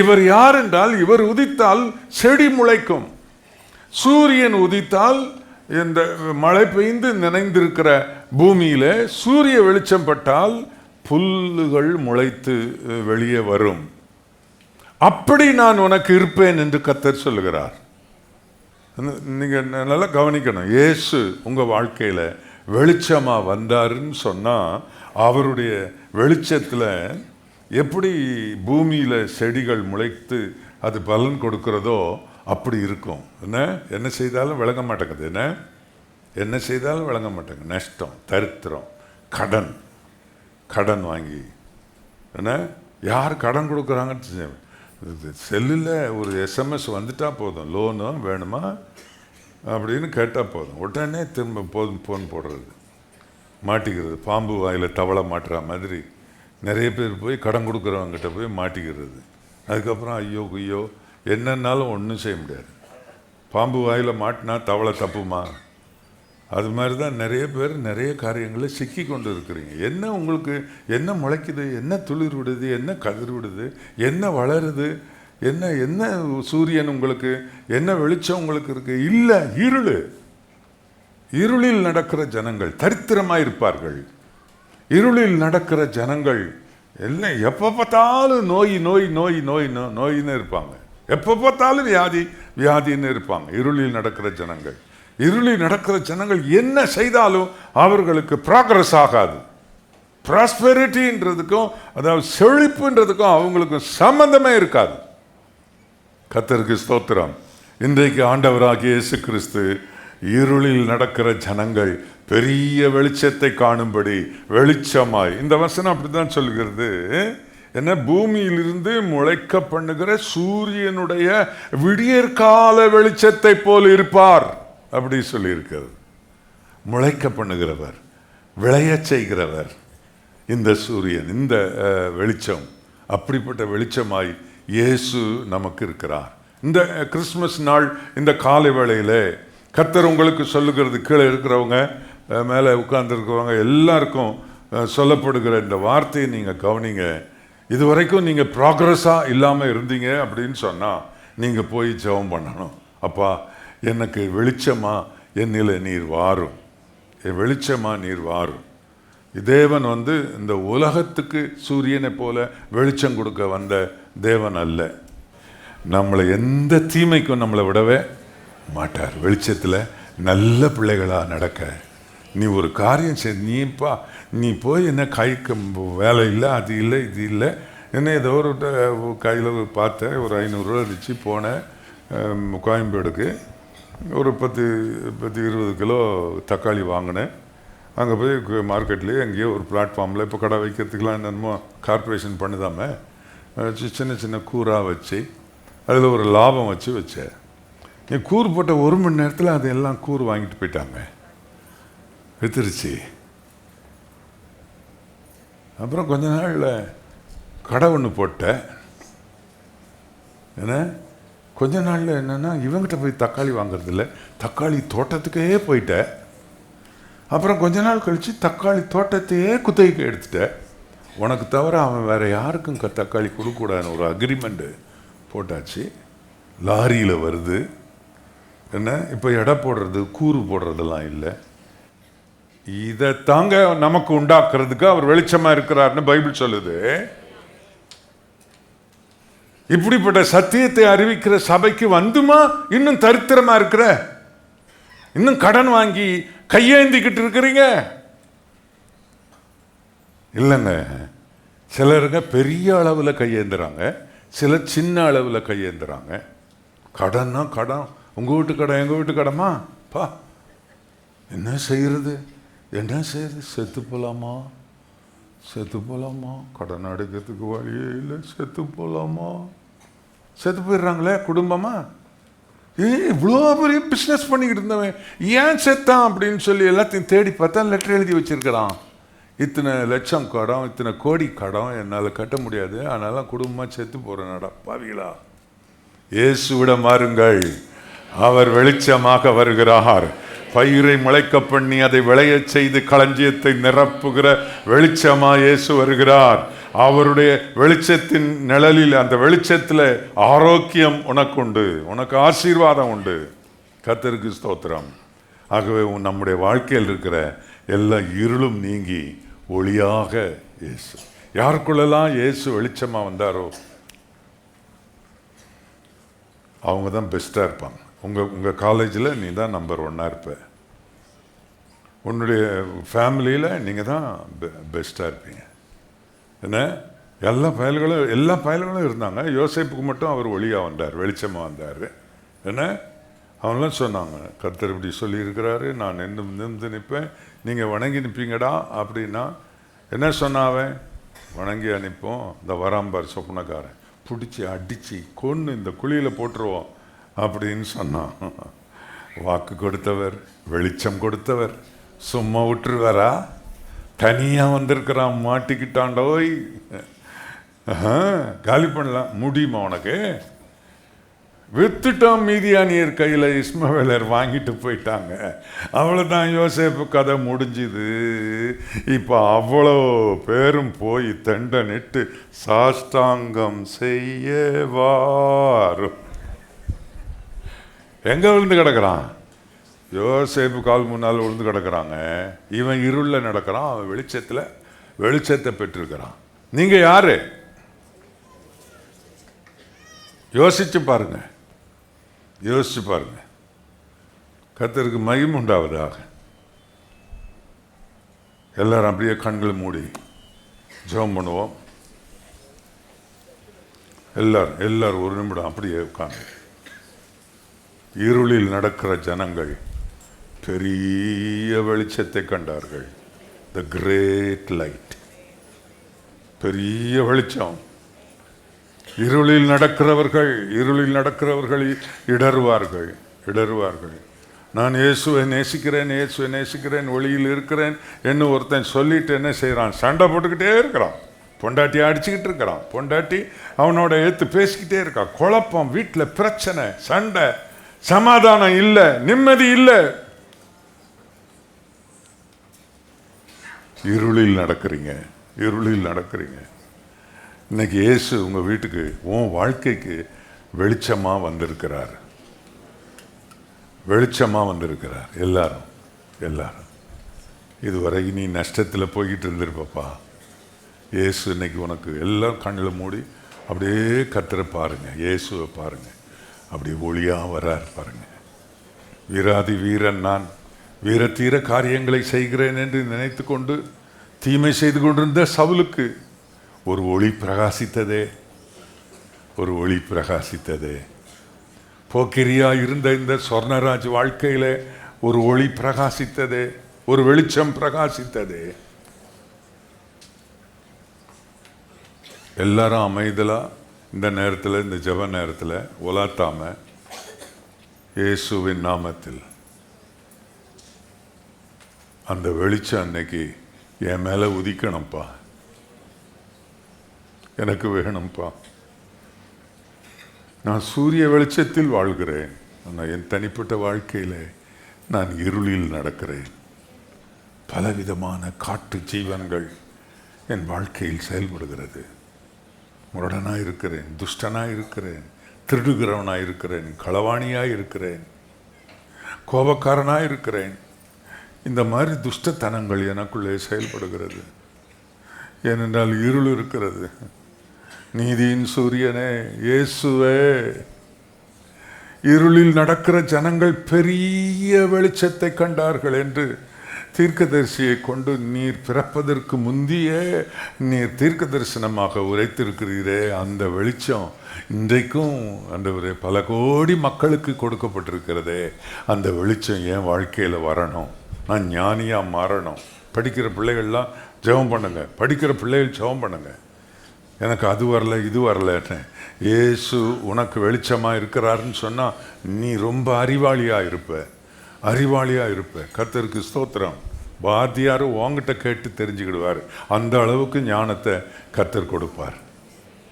இவர் யார் என்றால், இவர் உதித்தால் செடி முளைக்கும். சூரியன் உதித்தால் இந்த மழை பெய்ந்து நினைந்திருக்கிற பூமியில சூரிய வெளிச்சம் பட்டால் புல்லுகள் முளைத்து வெளியே வரும். அப்படி நான் உனக்கு இருப்பேன் என்று கர்த்தர் சொல்லுகிறார். நீங்க நல்லா கவனிக்கணும். இயேசு உங்க வாழ்க்கையில வெளிச்சமா வந்தாருன்னு சொன்னா, அவருடைய வெளிச்சத்துல எப்படி பூமியில செடிகள் முளைத்து அது பலன் கொடுக்கிறதோ அப்படி இருக்கும். என்ன செய்தாலும் விளங்க மாட்டேங்குது. என்ன செய்தாலும் விளங்க மாட்டேங்குது. நஷ்டம், தரித்திரம், கடன் வாங்கி யார் கடன் கொடுக்குறாங்கன்னு செல்லில் ஒரு SMS வந்துட்டா போதும், லோனும் வேணுமா அப்படின்னு கேட்டால் போதும், உடனே திரும்ப ஃபோன் போடுறது, மாட்டிக்கிறது. பாம்பு வாயில் தவளை மாட்டுற மாதிரி நிறைய பேர் போய் கடன் கொடுக்குறவங்ககிட்ட போய் மாட்டிக்கிறது. அதுக்கப்புறம் ஐயோ குய்யோ என்னன்னாலும் ஒன்றும் செய்ய முடியாது. பாம்பு வாயில் மாட்டினா தவளை தப்புமா? அது மாதிரி தான் நிறைய பேர் நிறைய காரியங்களில் சிக்கி கொண்டு இருக்கிறீங்க. என்ன உங்களுக்கு என்ன முளைக்குது, என்ன துளிர் விடுது, என்ன கதிர் விடுது, என்ன வளருது, என்ன சூரியன் உங்களுக்கு, என்ன வெளிச்சம் உங்களுக்கு இருக்கு? இல்லை, இருளில் நடக்கிற ஜனங்கள் தரித்திரமாக இருப்பார்கள். இருளில் நடக்கிற ஜனங்கள் எல்லாம் எப்போ பார்த்தாலும் நோயின்னு இருப்பாங்க. எப்போ பார்த்தாலும் வியாதின்னு இருப்பாங்க. இருளில் நடக்கிற ஜனங்கள், இருளில் நடக்கிற ஜனங்கள் என்ன செய்தாலும் அவர்களுக்கு ப்ராக்ரஸ் ஆகாது. ப்ராஸ்பெரிட்டின்றதுக்கும் அதாவது செழிப்புன்றதுக்கும் அவங்களுக்கு சம்பந்தமே இருக்காது. கர்த்தருக்கு ஸ்தோத்திரம். இன்றைக்கு ஆண்டவராகிய இயேசு கிறிஸ்து இருளில் நடக்கிற ஜனங்கள் பெரிய வெளிச்சத்தை காணும்படி வெளிச்சமாய், இந்த வசனம் அப்படித்தான் சொல்கிறது. என்ன, பூமியிலிருந்து முளைக்க பண்ணுகிற சூரியனுடைய விடியற்கால வெளிச்சத்தை போல் இருப்பார் அப்படி சொல்லியிருக்கிறது. முளைக்க பண்ணுகிறவர், விளைய செய்கிறவர் இந்த சூரியன், இந்த வெளிச்சம். அப்படிப்பட்ட வெளிச்சமாய் இயேசு நமக்கு இருக்கிறார். இந்த கிறிஸ்துமஸ் நாள் இந்த காலை வேளையில கர்த்தர் உங்களுக்கு சொல்லுகிறது, கீழே இருக்கிறவங்க மேலே உட்கார்ந்துருக்கிறவங்க எல்லாருக்கும் சொல்லப்படுகிற இந்த வார்த்தையை நீங்கள் கவனிங்க. இதுவரைக்கும் நீங்கள் ப்ராக்ரஸாக இல்லாமல் இருந்தீங்க அப்படின்னு சொன்னால் நீங்கள் போய் ஜெபம் பண்ணணும். அப்பா, எனக்கு வெளிச்சமாக என்னில் நீர் வாரும், வெளிச்சமாக நீர் வாரும். தேவன் இந்த உலகத்துக்கு சூரியனை போல வெளிச்சம் கொடுக்க வந்த தேவன் அல்ல. நம்மளை எந்த தீமைக்கும் நம்மளை விடவே மாட்டார். வெளிச்சத்தில் நல்ல பிள்ளைகளாக நடக்க நீ ஒரு காரியம் செய். நீ போய் என்ன கைக்கு வேலை இல்லை, அது இல்லை, இது இல்லை, என்ன ஏதோ ஒரு கையில் பார்த்தேன், ஒரு 500 ரூபா இருந்துச்சு. போனேன் கோயம்பேடுக்கு, ஒரு 10-20 கிலோ தக்காளி வாங்கினேன். அங்கே போய் மார்க்கெட்லேயே எங்கேயோ ஒரு பிளாட்ஃபார்மில் இப்போ கடை வைக்கிறதுக்கெலாம் என்னமோ கார்பரேஷன் பண்ணுதாமே, சின்ன சின்ன கூறாக வச்சு அதில் ஒரு லாபம் வச்சேன். நீ கூறு போட்ட 1 மணி நேரத்தில் அது எல்லாம் கூறு வாங்கிட்டு போயிட்டாங்க, வித்துருச்சு. அப்புறம் கொஞ்ச நாளில் கடை ஒன்று போட்டேன். ஏன்னா கொஞ்ச நாளில் என்னென்னா இவங்கிட்ட போய் தக்காளி வாங்குறதில்ல, தக்காளி தோட்டத்துக்கே போயிட்டேன். அப்புறம் கொஞ்ச நாள் கழித்து தக்காளி தோட்டத்தையே குத்தகைக்கு எடுத்துட்டேன். உனக்கு தவிர அவன் வேறு யாருக்கும் தக்காளி கொடுக்கக்கூடாதுன்னு ஒரு அக்ரிமெண்ட்டு போட்டாச்சு. லாரியில் வருது. என்ன, இப்போ எடை போடுறது, கூறு போடுறதெல்லாம் இல்லை. இதை தாங்க நமக்கு உண்டாக்குறதுக்கு அவர் வெளிச்சமாக இருக்கிறார்னு பைபிள் சொல்லுது. இப்படிப்பட்ட சத்தியத்தை அறிவிக்கிற சபைக்கு வந்துமா இன்னும் தரித்திரமா இருக்கிற, இன்னும் கடன் வாங்கி கையேந்திக்கிட்டு இருக்கிறீங்க? இல்லைங்க, சிலருங்க பெரிய அளவில் கையேந்துறாங்க, சிலர் சின்ன அளவில் கையேந்துறாங்க. கடன்னா கடன், உங்கள் வீட்டு கடன் எங்கள் வீட்டு கடமா பா, என்ன செய்யறது, செத்து போகலாமா, கடன் அடைக்கிறதுக்கு வழியே இல்லை, செத்து போகலாமா, செத்து போயிடுறாங்களே குடும்பமா. இவ்வளோ பெரிய பிஸ்னஸ் பண்ணிக்கிட்டு இருந்தவன் ஏன் செத்தான் அப்படின்னு சொல்லி எல்லாத்தையும் தேடி பார்த்தா லெட்டர் எழுதி வச்சிருக்கிறான். இத்தனை லட்சம் கடன், இத்தனை கோடி கடன், என்னால் கட்ட முடியாது, அதனால குடும்பமாக செத்து போகிறேன். பாவிகளா, இயேசுவிடம் வாருங்கள், அவர் வெளிச்சமாக வருகிறார். பயிரை முளைக்க பண்ணி அதை விளையச் செய்து களஞ்சியத்தை நிரப்புகிற வெளிச்சமா இயேசு வருகிறார். அவருடைய வெளிச்சத்தின் நிழலில், அந்த வெளிச்சத்தில் ஆரோக்கியம் உனக்கு உண்டு, உனக்கு ஆசீர்வாதம் உண்டு. கர்த்தருக்கு ஸ்தோத்திரம். ஆகவே நம்முடைய வாழ்க்கையில் இருக்கிற எல்லா இருளும் நீங்கி ஒளியாக இயேசு. யாருக்குள்ளெல்லாம் இயேசு வெளிச்சமாக வந்தாரோ அவங்க தான் பெஸ்ட்டாக இருப்பாங்க. உங்கள் காலேஜில் நீ தான் நம்பர் 1 இருப்ப. உன்னுடைய ஃபேமிலியில் நீங்கள் தான் பெஸ்ட்டாக இருப்பீங்க. என்ன, எல்லா பயல்களும் இருந்தாங்க. யோசேப்புக்கு மட்டும் அவர் ஒளியாக வந்தார், வெளிச்சமாக வந்தார். என்ன, அவங்களாம் சொன்னாங்க, கர்த்தர் இப்படி சொல்லியிருக்கிறாரு, நான் நின்று நிற்பேன், நீங்கள் வணங்கி நிற்பீங்கடா அப்படின்னா. என்ன சொன்னாவன், வணங்கி அனுப்போம், இந்த வராம்பார் சொப்பனக்காரன் பிடிச்சி அடித்து கொன்று இந்த குழியில் போட்டுருவோம் அப்படின்னு சொன்னான். வாக்கு கொடுத்தவர், வெளிச்சம் கொடுத்தவர் சும்மா விட்டுருவாரா? தனியாக வந்திருக்கிறான், மாட்டிக்கிட்டாண்டோய், காலி பண்ணலாம் முடியுமா உனக்கு? வித்துட்டான் மீதியானியர் கையில், இஸ்மவேலர் வாங்கிட்டு போயிட்டாங்க. அவ்வளோதான், யோசேப்பு கதை முடிஞ்சுது. இப்போ அவ்வளோ பேரும் போய் தண்டனிட்டு சாஷ்டாங்கம் செய்யவாரும். எங்கே விழுந்து கிடக்கிறான்? யோசேப்பு கால் முன்னால் விழுந்து கிடக்கிறாங்க. இவன் இருளில் நடக்கிறான், அவன் வெளிச்சத்தை பெற்றிருக்கிறான். நீங்கள் யாரு? யோசிச்சு பாருங்க. கர்த்தருக்கு மகிமை உண்டாவதாக. எல்லாரும் அப்படியே கண்களை மூடி ஜெபம் பண்ணுவோம். எல்லாரும் ஒரு நிமிடம் அப்படியே உட்கார்ந்து. இருளில் நடக்கிற ஜனங்கள் பெரிய வெளிச்சத்தை கண்டார்கள். த கிரேட் லைட், பெரிய வெளிச்சம். இருளில் நடக்கிறவர்கள் இடறுவார்கள். நான் இயேசுவை நேசிக்கிறேன், ஒளியில் இருக்கிறேன் என்ன ஒருத்தன் சொல்லிட்டு என்ன செய்கிறான்? சண்டை போட்டுக்கிட்டே இருக்கிறான், பொண்டாட்டியை அடிச்சுக்கிட்டு இருக்கிறான், பொண்டாட்டி அவனோட எடுத்து பேசிக்கிட்டே இருக்கான். குழப்பம், வீட்டில் பிரச்சனை, சண்டை, சமாதானம் இல்லை, நிம்மதி இல்லை. இருளில் நடக்கிறீங்க. இன்னைக்கு இயேசு உங்கள் வீட்டுக்கு, உன் வாழ்க்கைக்கு வெளிச்சமாக வந்திருக்கிறார். எல்லாரும் இதுவரை நீ நஷ்டத்தில் போய்கிட்டு இருந்திருப்பப்பா. இயேசு இன்னைக்கு உனக்கு எல்லாம் கண்ணில் மூடி அப்படியே கர்த்தரை பாருங்க, இயேசுவை பாருங்க, அப்படி ஒளியாக வரார் பாருங்க. வீராதி வீரன் நான், வீரத்தீர காரியங்களை செய்கிறேன் என்று நினைத்து கொண்டு தீமை செய்து கொண்டிருந்த சவுலுக்கு ஒரு ஒளி பிரகாசித்ததே. போக்கிரியா இருந்த இந்த சொர்ணராஜ் வாழ்க்கையில ஒரு ஒளி பிரகாசித்ததே, ஒரு வெளிச்சம் பிரகாசித்ததே. எல்லாரும் அமைதலா இந்த நேரத்தில், இந்த ஜெப நேரத்தில் உலாத்தாம இயேசுவின் நாமத்தில் அந்த வெளிச்சம் அன்னைக்கு என் மேலே உதிக்கணும்ப்பா, எனக்கு வேணும்ப்பா. நான் சூரிய வெளிச்சத்தில் வாழ்கிறேன், ஆனால் என் தனிப்பட்ட வாழ்க்கையில் நான் இருளில் நடக்கிறேன். பலவிதமான காட்டு ஜீவன்கள் என் வாழ்க்கையில் செயல்படுகிறது. முரடனாக இருக்கிறேன், துஷ்டனாக இருக்கிறேன், திருடுகிறவனாக இருக்கிறேன், களவாணியாக இருக்கிறேன், கோபக்காரனாக இருக்கிறேன். இந்த மாதிரி துஷ்டத்தனங்கள் எனக்குள்ளே செயல்படுகிறது. ஏனென்றால் இருள் இருக்கிறது. நீதியின் சூரியனே இயேசுவே, இருளில் நடக்கிற ஜனங்கள் பெரிய வெளிச்சத்தை கண்டார்கள் என்று தீர்க்கதரிசியை கொண்டு நீர் பிறப்பதற்கு முந்தியே நீர் தீர்க்க தரிசனமாக உரைத்திருக்கிறீரே, அந்த வெளிச்சம் இன்றைக்கும் ஆண்டவரே பல கோடி மக்களுக்கு கொடுக்கப்பட்டிருக்கிறதே. அந்த வெளிச்சம் என் வாழ்க்கையில் வரணும், நான் ஞானியாக மாறணும். படிக்கிற பிள்ளைகள்லாம் ஜெபம் பண்ணுங்க, படிக்கிற பிள்ளைகள் ஜெபம் பண்ணுங்க. எனக்கு அது வரல இது வரலன்னு, இயேசு உனக்கு வெளிச்சமாக இருக்கிறாருன்னு சொன்னால் நீ ரொம்ப அறிவாளியாக இருப்ப. கர்த்தருக்கு ஸ்தோத்திரம். வாத்தியார் உங்ககிட்ட கேட்டு தெரிஞ்சுக்கிடுவார். அந்த அளவுக்கு ஞானத்தை கர்த்தர் கொடுப்பார்.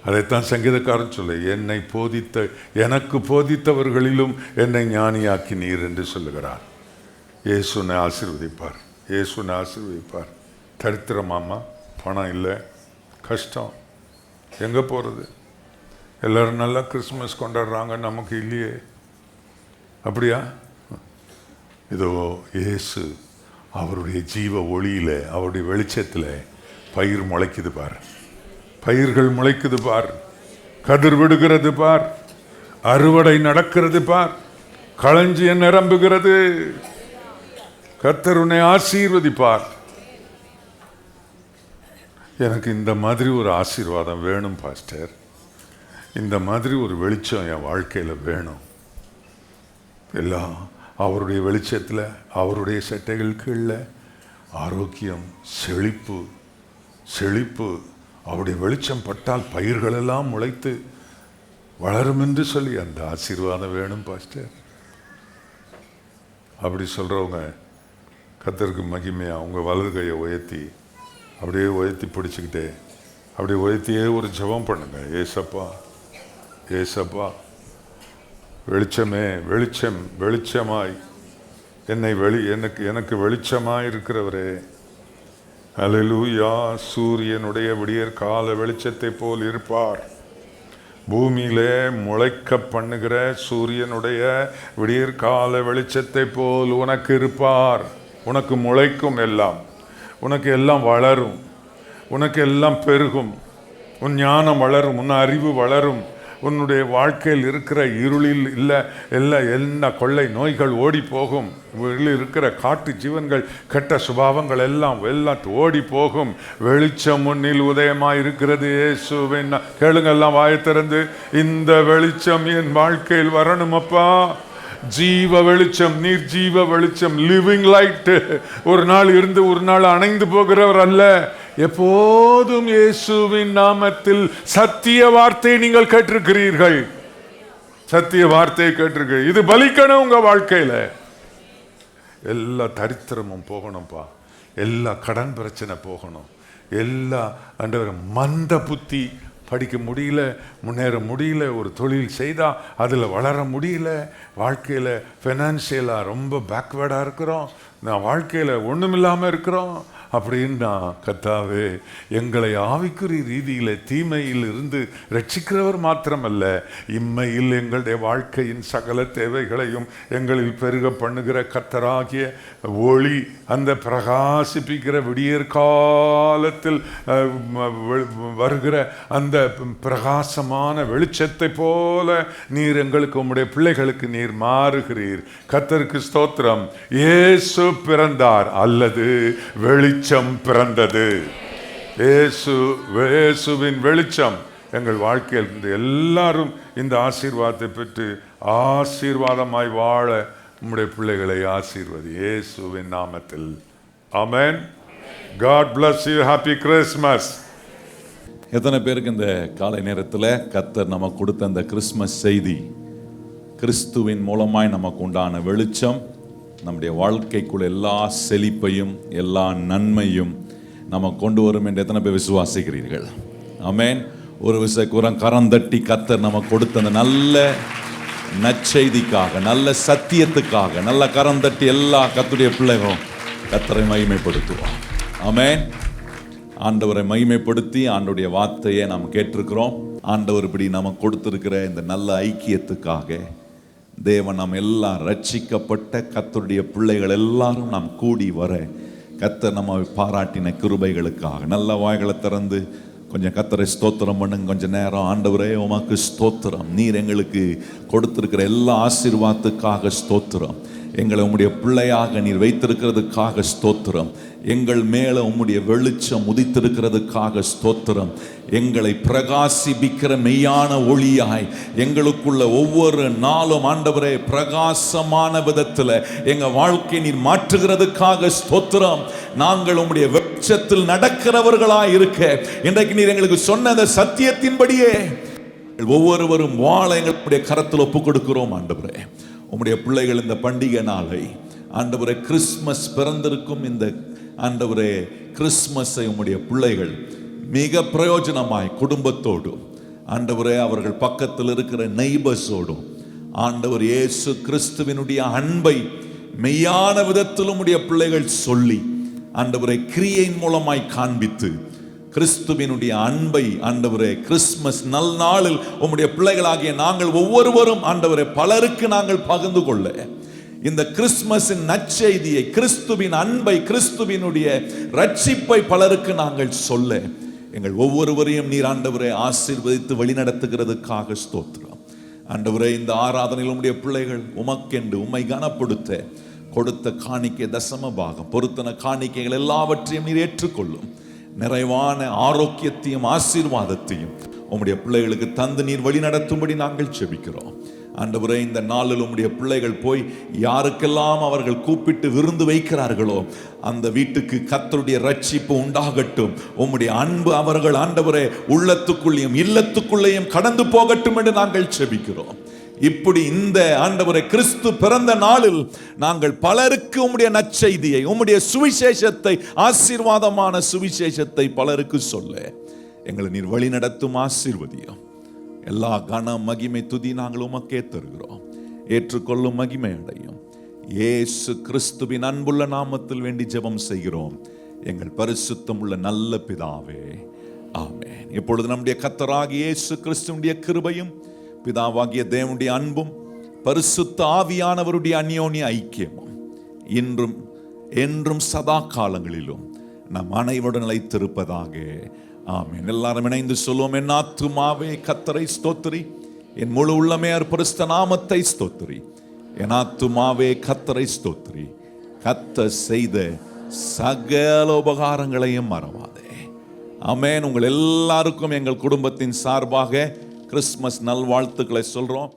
அதைத்தான் சங்கீதக்காரன் சொல்ல, எனக்கு போதித்தவர்களிலும் என்னை ஞானியாக்கி நீர் என்று சொல்லுகிறார். இயேசுனை ஆசீர்வதிப்பார், இயேசுனை ஆசீர்வதிப்பார். தரித்திரமாமா, பணம் இல்லை, கஷ்டம், எங்கே போகிறது? எல்லோரும் நல்லா கிறிஸ்மஸ் கொண்டாடுறாங்க, நமக்கு இல்லையே. அப்படியா? இதோ இயேசு அவருடைய ஜீவ ஒளியில், அவருடைய வெளிச்சத்தில் பயிர் முளைக்குது பார், பயிர்கள் முளைக்குது பார், கதிர் விடுகிறது பார், அறுவடை நடக்கிறது பார், களஞ்சியம் நிரம்புகிறது. கர்த்தர் உன்னை ஆசீர்வதிப்பார். எனக்கு இந்த மாதிரி ஒரு ஆசீர்வாதம் வேணும் பாஸ்டர், இந்த மாதிரி ஒரு வெளிச்சம் என் வாழ்க்கையில் வேணும். எல்லாம் அவருடைய வெளிச்சத்தில், அவருடைய சட்டைகள் கீழே ஆரோக்கியம், செழிப்பு, செழிப்பு. அவருடைய வெளிச்சம் பட்டால் பயிர்களெல்லாம் முளைத்து வளரும் என்று சொல்லி அந்த ஆசீர்வாதம் வேணும் பாஸ்டர். அப்படி சொல்கிறவங்க கர்த்தருக்கு மகிமையாக அவங்க வலது கையை உயர்த்தி, அப்படியே உயர்த்தி பிடிச்சிக்கிட்டே அப்படியே உயர்த்தியே ஒரு ஜெபம் பண்ணுங்க. ஏசப்பா, ஏசப்பா, வெளிச்சமே, வெளிச்சம், வெளிச்சமாய் என்னை எனக்கு வெளிச்சமாய் இருக்கிறவரே, அல்லேலூயா. சூரியனுடைய விடியற் கால வெளிச்சத்தை போல் இருப்பார். பூமியிலே முளைக்க பண்ணுகிற சூரியனுடைய விடியற் கால வெளிச்சத்தை போல் உனக்கு இருப்பார். உனக்கு முளைக்கும், எல்லாம் உனக்கு எல்லாம் வளரும், உனக்கு எல்லாம் பெருகும், உன் ஞானம் வளரும், உன் அறிவு வளரும். உன்னுடைய வாழ்க்கையில் இருக்கிற இருளில் எல்லா கொள்ளை நோய்கள் ஓடி போகும். இருக்கிற காட்டு ஜீவன்கள், கெட்ட சுபாவங்கள் எல்லாம் ஓடி போகும். வெளிச்சம் முன்னில் உதயமாக இருக்கிறது இயேசுவின். கேளுங்க எல்லாம் வாயை திறந்து, இந்த வெளிச்சம் என் வாழ்க்கையில் வரணுமப்பா. ஜீவ வெளிச்சம், நீர் ஜீவ வெளிச்சம், லிவிங் லைட். ஒரு நாள் இருந்து ஒரு நாள் அணைந்து போகிறவர் அல்ல. எப்போதும் இயேசுவின் நாமத்தில் சத்திய வார்த்தை நீங்கள் கேட்டிருக்கிறீர்கள், சத்திய வார்த்தையை கேட்டிருக்கிறீர்கள். இது பலிக்கணும் உங்க வாழ்க்கையில. எல்லா தரித்திரமும் போகணும்ப்பா, எல்லா கடன் பிரச்சனை போகணும், எல்லா மந்த புத்தி, படிக்க முடியல, முன்னேற முடியல, ஒரு தொழில் செய்தால் அதில் வளர முடியல, வாழ்க்கையில் ஃபைனான்சியலாக ரொம்ப பேக்வேர்டாக இருக்கிறோம், நான் வாழ்க்கையில் ஒன்றுமில்லாமல் இருக்கிறோம் அப்படின்னா, கர்த்தாவே எங்களை ஆவிக்குரிய ரீதியில் தீமையில் இருந்து ரட்சிக்கிறவர் மாத்திரமல்ல, இம்மையில் எங்களுடைய வாழ்க்கையின் சகல தேவைகளையும் எங்களில் பெருக பண்ணுகிற கர்த்தராகிய ஒளி, அந்த பிரகாசிப்பிக்கிற விடியற் காலத்தில் வருகிற அந்த பிரகாசமான வெளிச்சத்தை போல நீர் எங்களுக்கு, உம்முடைய பிள்ளைகளுக்கு நீர் மாறுகிறீர். கர்த்தருக்கு ஸ்தோத்திரம். இயேசு பிறந்தார், அல்லது வெளிச்சம் பிறந்தது. இயேசுவின் வெளிச்சம் எங்கள் வாழ்க்கையில் இருந்து எல்லாரும் இந்த ஆசீர்வாதத்தை பெற்று ஆசீர்வாதமாய் வாழ உம்முடைய பிள்ளைகளை ஆசீர்வதி இயேசுவின் நாமத்தில். ஆமென். God bless you. Happy Christmas. எத்தனை பேருக்கு இந்த காலை நேரத்தில் கர்த்தர் நமக்கு கொடுத்த அந்த கிறிஸ்மஸ் செய்தி, கிறிஸ்துவின் மூலமாய் நமக்கு உண்டான வெளிச்சம், நம்முடைய வாழ்க்கைக்குள்ள எல்லா செழிப்பையும் எல்லா நன்மையும் நம்ம கொண்டு வரும் என்று எத்தனை பேர் விசுவாசிக்கிறீர்கள்? ஆமென். ஒரு விஷயம் கரம் தட்டி கர்த்தர் நமக்கு கொடுத்த அந்த நல்ல நற்செய்திக்காக, நல்ல சத்தியத்துக்காக நல்ல கரம் தட்டி எல்லா கர்த்தருடைய பிள்ளைகளும் கர்த்தரை மகிமைப்படுத்துவோம். ஆமென். ஆண்டவரை மகிமைப்படுத்தி ஆண்டவருடைய வார்த்தையை நாம் கேட்டிருக்கிறோம். ஆண்டவர் இப்படி நமக்கு கொடுத்திருக்கிற இந்த நல்ல ஐக்கியத்துக்காக தேவன் நாம் எல்லாம் ரட்சிக்கப்பட்ட கர்த்தருடைய பிள்ளைகள் எல்லாரும் நாம் கூடி வர கர்த்தர் நம்ம பாராட்டின கிருபைகளுக்காக நல்ல வாய்களை திறந்து கொஞ்சம் கர்த்தரை ஸ்தோத்திரம் பண்ணுங்க. கொஞ்சம் நேரம், ஆண்டவரே உமக்கு ஸ்தோத்திரம், நீர் எங்களுக்கு கொடுத்திருக்கிற எல்லா ஆசீர்வாதத்துக்காக ஸ்தோத்திரம், எங்களை உம்முடைய பிள்ளையாக நீர் வைத்திருக்கிறதுக்காக ஸ்தோத்திரம், எங்கள் மேலே உம்முடைய வெளிச்சம் உதித்திருக்கிறதுக்காக ஸ்தோத்திரம், எங்களை பிரகாசிப்பிக்கிற மெய்யான ஒளியாய் எங்களுக்குள்ள ஒவ்வொரு நாளும் ஆண்டவரே பிரகாசமான விதத்தில் எங்கள் வாழ்க்கை நீர் மாற்றுகிறதுக்காக ஸ்தோத்திரம். நாங்கள் உம்முடைய வெளிச்சத்தில் நடக்கிறவர்களாய் இருக்க இன்றைக்கு நீர் எங்களுக்கு சொன்ன அந்த சத்தியத்தின்படியே ஒவ்வொருவரும் வாழ எங்களுடைய கரத்தில் ஒப்பு கொடுக்கிறோம். ஆண்டவரே உம்முடைய பிள்ளைகள் இந்த பண்டிகை நாளை ஆண்டவரே கிறிஸ்மஸ் பிறந்திருக்கும் இந்த ஆண்டவரே கிறிஸ்மஸை உம்முடைய பிள்ளைகள் மிக பிரயோஜனமாய் குடும்பத்தோடு ஆண்டவரே அவர்கள் பக்கத்தில் இருக்கிற நெய்பர்ஸோடும் ஆண்டவர் இயேசு கிறிஸ்துவினுடைய அன்பை மெய்யான விதத்தில் உம்முடைய பிள்ளைகள் சொல்லி ஆண்டவரை கிரியையின் மூலமாய் காண்பித்து கிறிஸ்துவினுடைய அன்பை ஆண்டவரே கிறிஸ்துமஸ் நல் நாளில் உம்முடைய பிள்ளைகளாகிய நாங்கள் ஒவ்வொருவரும் ஆண்டவரே பலருக்கு நாங்கள் பகிர்ந்து கொள்ள இந்த கிறிஸ்துமஸின் நற்செய்தியை, கிறிஸ்துவின் அன்பை, கிறிஸ்துவினுடைய ரட்சிப்பை பலருக்கு நாங்கள் சொல்ல எங்கள் ஒவ்வொருவரையும் நீர் ஆண்டவரே ஆசீர்வதித்து வழிநடத்துகிறதுக்காக ஸ்தோத்திரம். ஆண்டவரே இந்த ஆராதனையில் உம்முடைய பிள்ளைகள் உமக்கென்று உம்மை கனப்படுத்த கொடுத்த காணிக்கை தசம பாகம் பொருத்தன காணிக்கைகள் எல்லாவற்றையும் நீர் ஏற்றுக்கொள்ளும். நிறைவான ஆரோக்கியத்தையும் ஆசீர்வாதத்தையும் உம்முடைய பிள்ளைகளுக்கு தந்து நீர் வழி நடத்தும்படி நாங்கள் ஜெபிக்கிறோம். ஆண்டவரே இந்த நாளில் உம்முடைய பிள்ளைகள் போய் யாருக்கெல்லாம் அவர்கள் கூப்பிட்டு விருந்து வைக்கிறார்களோ அந்த வீட்டுக்கு கர்த்தருடைய ரட்சிப்பு உண்டாகட்டும். உம்முடைய அன்பு அவர்கள் ஆண்டவரே உள்ளத்துக்குள்ளேயும் இல்லத்துக்குள்ளேயும் கடந்து போகட்டும் என்று நாங்கள் ஜெபிக்கிறோம். இப்படி இந்த ஆண்டவரே கிறிஸ்து பிறந்த நாளில் நாங்கள் பலருக்கு உம்முடைய நற்செய்தியை, உம்முடைய சுவிசேஷத்தை, ஆசீர்வாதமான சுவிசேஷத்தை பலருக்கு சொல்ல எங்களை நீர் வழி நடத்தும். ஆசீர்வதியும். எல்லா கன மகிமை துதி நாங்கள் உமக்கே தருகிறோம். ஏற்றுக்கொள்ளும் மகிமை அடையும். இயேசு கிறிஸ்துவின் அன்புள்ள நாமத்தில் வேண்டி ஜெபம் செய்கிறோம் எங்கள் பரிசுத்தம் உள்ள நல்ல பிதாவே, ஆமென். இப்பொழுது நம்முடைய கர்த்தராகிய இயேசு கிறிஸ்துவினுடைய கிருபையும் பிதாவாகிய தேவனுடைய அன்பும் பரிசுத்த ஆவியானவருடைய அந்யோன்ய ஐக்கியமும் இன்றும் என்றும் சதா காலங்களிலும் நம் அனைவருடன் நிலைத்திருப்பதாக, ஆமென். எல்லாரும் இணைந்து சொல்லுவோம். என் ஆத்துமாவே கர்த்தரை ஸ்தோத்திரி, என் முழு உள்ளமே பரிசுத்த நாமத்தை ஸ்தோத்திரி. என் ஆத்துமாவே கர்த்தரை ஸ்தோத்திரி, கர்த்தர் செய்த சகல உபகாரங்களையும் மறவாதே. ஆமென். உங்கள் எல்லாருக்கும் எங்கள் குடும்பத்தின் சார்பாக கிறிஸ்துமஸ் நல்வாழ்த்துக்களை சொல்றோம்.